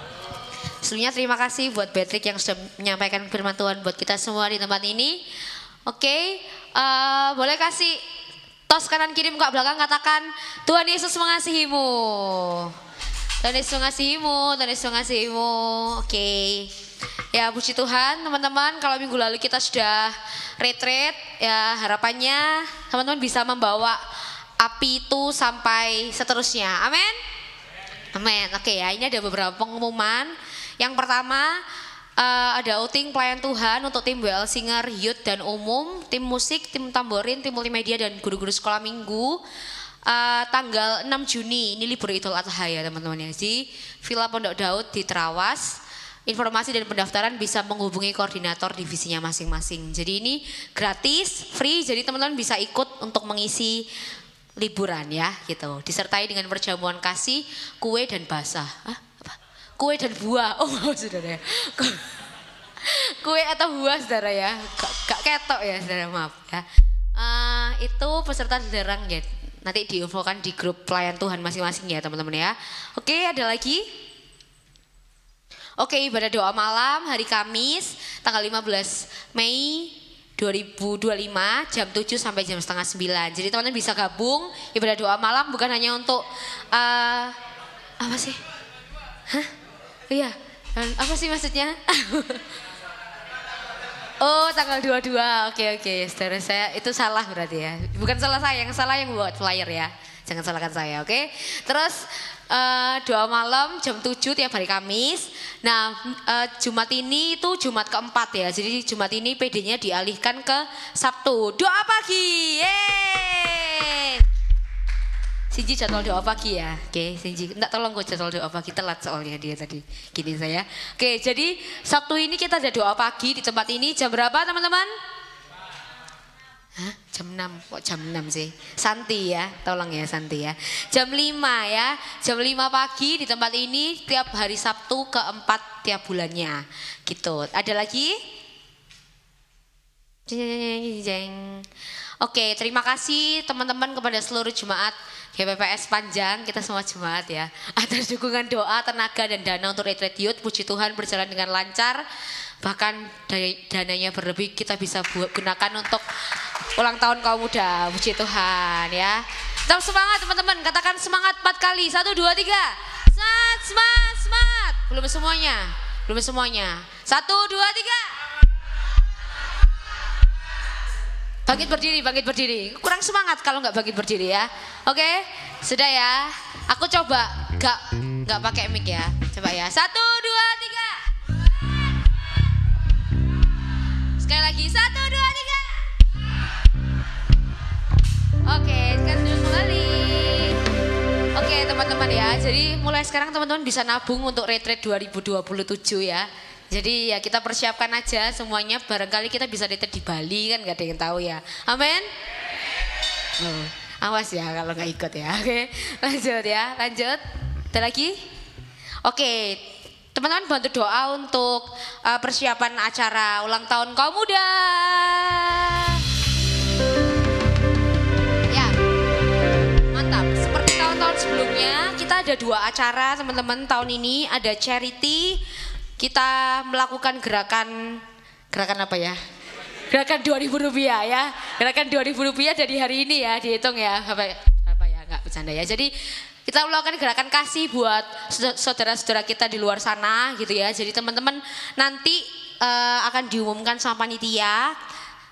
Sebelumnya terima kasih buat Patrick yang sudah menyampaikan firman Tuhan buat kita semua di tempat ini. Oke, boleh kasih tos kanan kiri muka belakang, katakan Tuhan Yesus mengasihimu. Tuhan Yesus mengasihimu, Tuhan Yesus mengasihimu. Oke. Ya puji Tuhan teman-teman, kalau minggu lalu kita sudah retreat, ya harapannya teman-teman bisa membawa api itu sampai seterusnya. Amin. Amin. Oke ya, ini ada beberapa pengumuman. Yang pertama ada outing pelayan Tuhan untuk tim WL Singer, Youth dan Umum, tim musik, tim tamborin, tim multimedia dan guru-guru sekolah minggu. Tanggal 6 Juni, ini libur Idul Adha ya teman-teman ya, di Villa Pondok Daud di Trawas. informasi dan pendaftaran bisa menghubungi koordinator divisinya masing-masing. Jadi ini gratis, free, jadi teman-teman bisa ikut untuk mengisi liburan ya gitu. Disertai dengan perjamuan kasih, kue dan basah. Apa? Kue dan buah. Oh saudara ya. Kue atau buah saudara ya. Gak ketok ya saudara, maaf ya. Itu peserta dilarang ya. Nanti diinfokan di grup pelayan Tuhan masing-masing ya teman-teman ya. Oke, ada lagi? Oke, ibadah doa malam hari Kamis tanggal 15 Mei 2025 jam 7 sampai jam setengah 9. Jadi teman-teman bisa gabung ibadah doa malam bukan hanya untuk apa sih? Hah? Iya. Apa sih maksudnya? Oh, tanggal 22. Oke. Saudara saya itu salah berarti ya. Bukan salah saya, yang salah yang buat flyer ya. Jangan salahkan saya, oke? Terus doa malam jam 7 tiap hari Kamis. Nah, Jumat ini itu Jumat keempat ya. Jadi Jumat ini PD-nya dialihkan ke Sabtu. Doa pagi. Yeay. Sinji jadwal doa pagi ya. Oke, Sinji. Enggak, tolong gue jadwal doa pagi, telat soalnya dia tadi. Gini saya. Oke, jadi Sabtu ini kita ada doa pagi di tempat ini jam berapa teman-teman? Hah? Jam 6, kok jam 6 sih? Santi ya, tolong ya Santi ya. Jam 5 ya, jam 5 pagi di tempat ini tiap hari Sabtu keempat tiap bulannya. Gitu, ada lagi? Oke, terima kasih teman-teman kepada seluruh jemaat GPPS Panjang, kita semua jemaat ya. Atas dukungan doa, tenaga dan dana untuk Retreat Youth, puji Tuhan berjalan dengan lancar. Bahkan dananya berlebih kita bisa gunakan untuk ulang tahun kaum muda, puji Tuhan ya. Tetap semangat teman-teman, katakan semangat 4 kali, 1, 2, 3. Semangat. Belum semuanya. 1, 2, 3. Bangkit berdiri. Kurang semangat kalau nggak bangkit berdiri ya. Oke, sudah ya. Aku coba nggak pakai mic ya. Coba ya. 1, 2, 3. Sekali lagi 1, 2, 3. Oke, sekarang duduk kembali. Oke teman-teman ya. Jadi mulai sekarang teman-teman bisa nabung untuk retreat 2027 ya. Jadi ya kita persiapkan aja semuanya, barangkali kita bisa retreat di Bali kan, gak ada yang tahu ya. Amin. Awas ya kalau nggak ikut ya. Oke, lanjut ya, lanjut. Ada lagi? Oke, teman-teman bantu doa untuk persiapan acara ulang tahun kaum muda. Ya, mantap. Seperti tahun-tahun sebelumnya, kita ada 2 acara teman-teman. Tahun ini ada charity. Kita melakukan gerakan apa ya? Gerakan Rp2.000 ya. Gerakan Rp2.000 dari hari ini ya, dihitung ya. Apa ya, enggak bercanda ya. Jadi kita melakukan gerakan kasih buat saudara-saudara kita di luar sana gitu ya. Jadi teman-teman nanti akan diumumkan sama panitia.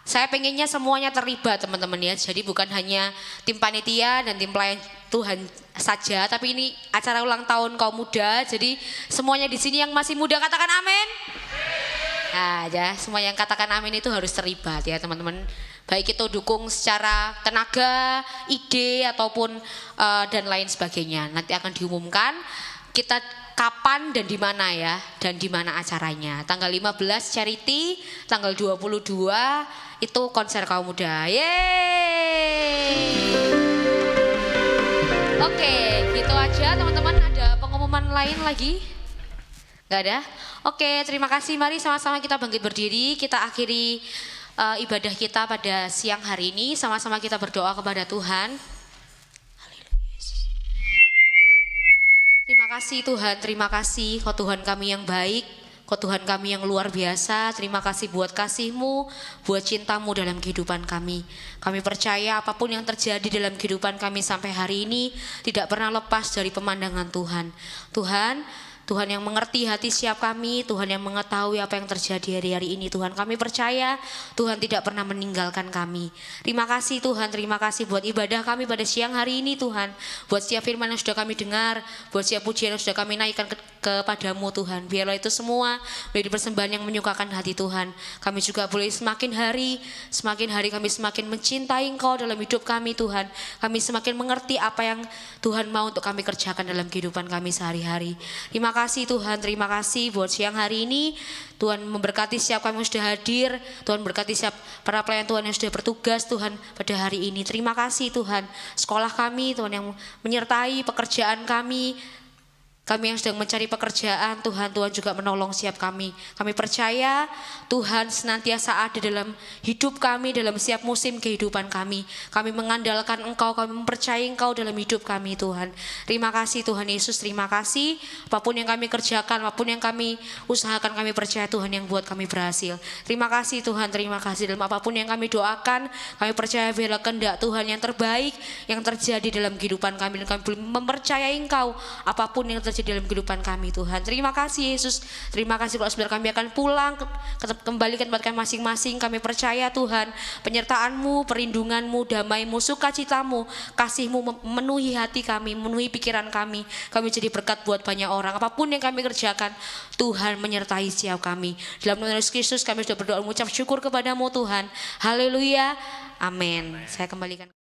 Saya pengennya semuanya terlibat teman-teman ya. Jadi bukan hanya tim panitia dan tim pelayan Tuhan saja, tapi ini acara ulang tahun kaum muda. Jadi semuanya di sini yang masih muda katakan amin. Nah ya, semua yang katakan amin itu harus terlibat ya teman-teman. Baik itu dukung secara tenaga, ide ataupun dan lain sebagainya. Nanti akan diumumkan kita kapan dan di mana ya, dan di mana acaranya. Tanggal 15 charity, tanggal 22 itu konser kaum muda. Yeay. Oke, gitu aja teman-teman. Ada pengumuman lain lagi? Gak ada? Oke, terima kasih. Mari sama-sama kita bangkit berdiri. Kita akhiri ibadah kita pada siang hari ini. Sama-sama kita berdoa kepada Tuhan. Terima kasih Tuhan, terima kasih Kau Tuhan kami yang baik, Kau Tuhan kami yang luar biasa. Terima kasih buat kasih-Mu, buat cinta-Mu dalam kehidupan kami. Kami percaya apapun yang terjadi dalam kehidupan kami sampai hari ini tidak pernah lepas dari pemandangan Tuhan. Tuhan yang mengerti hati setiap kami, Tuhan yang mengetahui apa yang terjadi hari-hari ini. Tuhan, kami percaya Tuhan tidak pernah meninggalkan kami. Terima kasih Tuhan, terima kasih buat ibadah kami pada siang hari ini Tuhan. Buat setiap firman yang sudah kami dengar, buat setiap pujian yang sudah kami naikkan kepadamu Tuhan. Biarlah itu semua menjadi persembahan yang menyukakan hati Tuhan. Kami juga boleh semakin hari kami semakin mencintai Engkau dalam hidup kami Tuhan. Kami semakin mengerti apa yang Tuhan mau untuk kami kerjakan dalam kehidupan kami sehari-hari. Terima kasih Tuhan, terima kasih buat siang hari ini. Tuhan memberkati setiap kami yang sudah hadir. Tuhan berkati setiap para pelayan Tuhan yang sudah bertugas Tuhan pada hari ini. Terima kasih Tuhan. Sekolah kami Tuhan yang menyertai pekerjaan kami yang sedang mencari pekerjaan, Tuhan juga menolong setiap kami. Kami percaya Tuhan senantiasa ada dalam hidup kami, dalam setiap musim kehidupan kami. Kami mengandalkan Engkau, kami mempercayai Engkau dalam hidup kami Tuhan. Terima kasih Tuhan Yesus, terima kasih. Apapun yang kami kerjakan, apapun yang kami usahakan, kami percaya Tuhan yang buat kami berhasil. Terima kasih Tuhan, terima kasih. Dalam apapun yang kami doakan, kami percaya biarlah kehendak Tuhan yang terbaik yang terjadi dalam kehidupan kami. Dan kami boleh mempercayai Engkau apapun yang terjadi dalam kehidupan kami Tuhan. Terima kasih Yesus. Terima kasih kalau saudara kami akan pulang kembali ke tempat kami masing-masing. Kami percaya Tuhan penyertaan-Mu, perlindungan-Mu, damai-Mu, sukacita-Mu, kasih-Mu memenuhi hati kami, memenuhi pikiran kami. Kami jadi berkat buat banyak orang. Apapun yang kami kerjakan, Tuhan menyertai setiap kami. Dalam nama Yesus Kristus kami sudah berdoa mengucap syukur kepadamu Tuhan. Haleluya. Amin. Saya kembalikan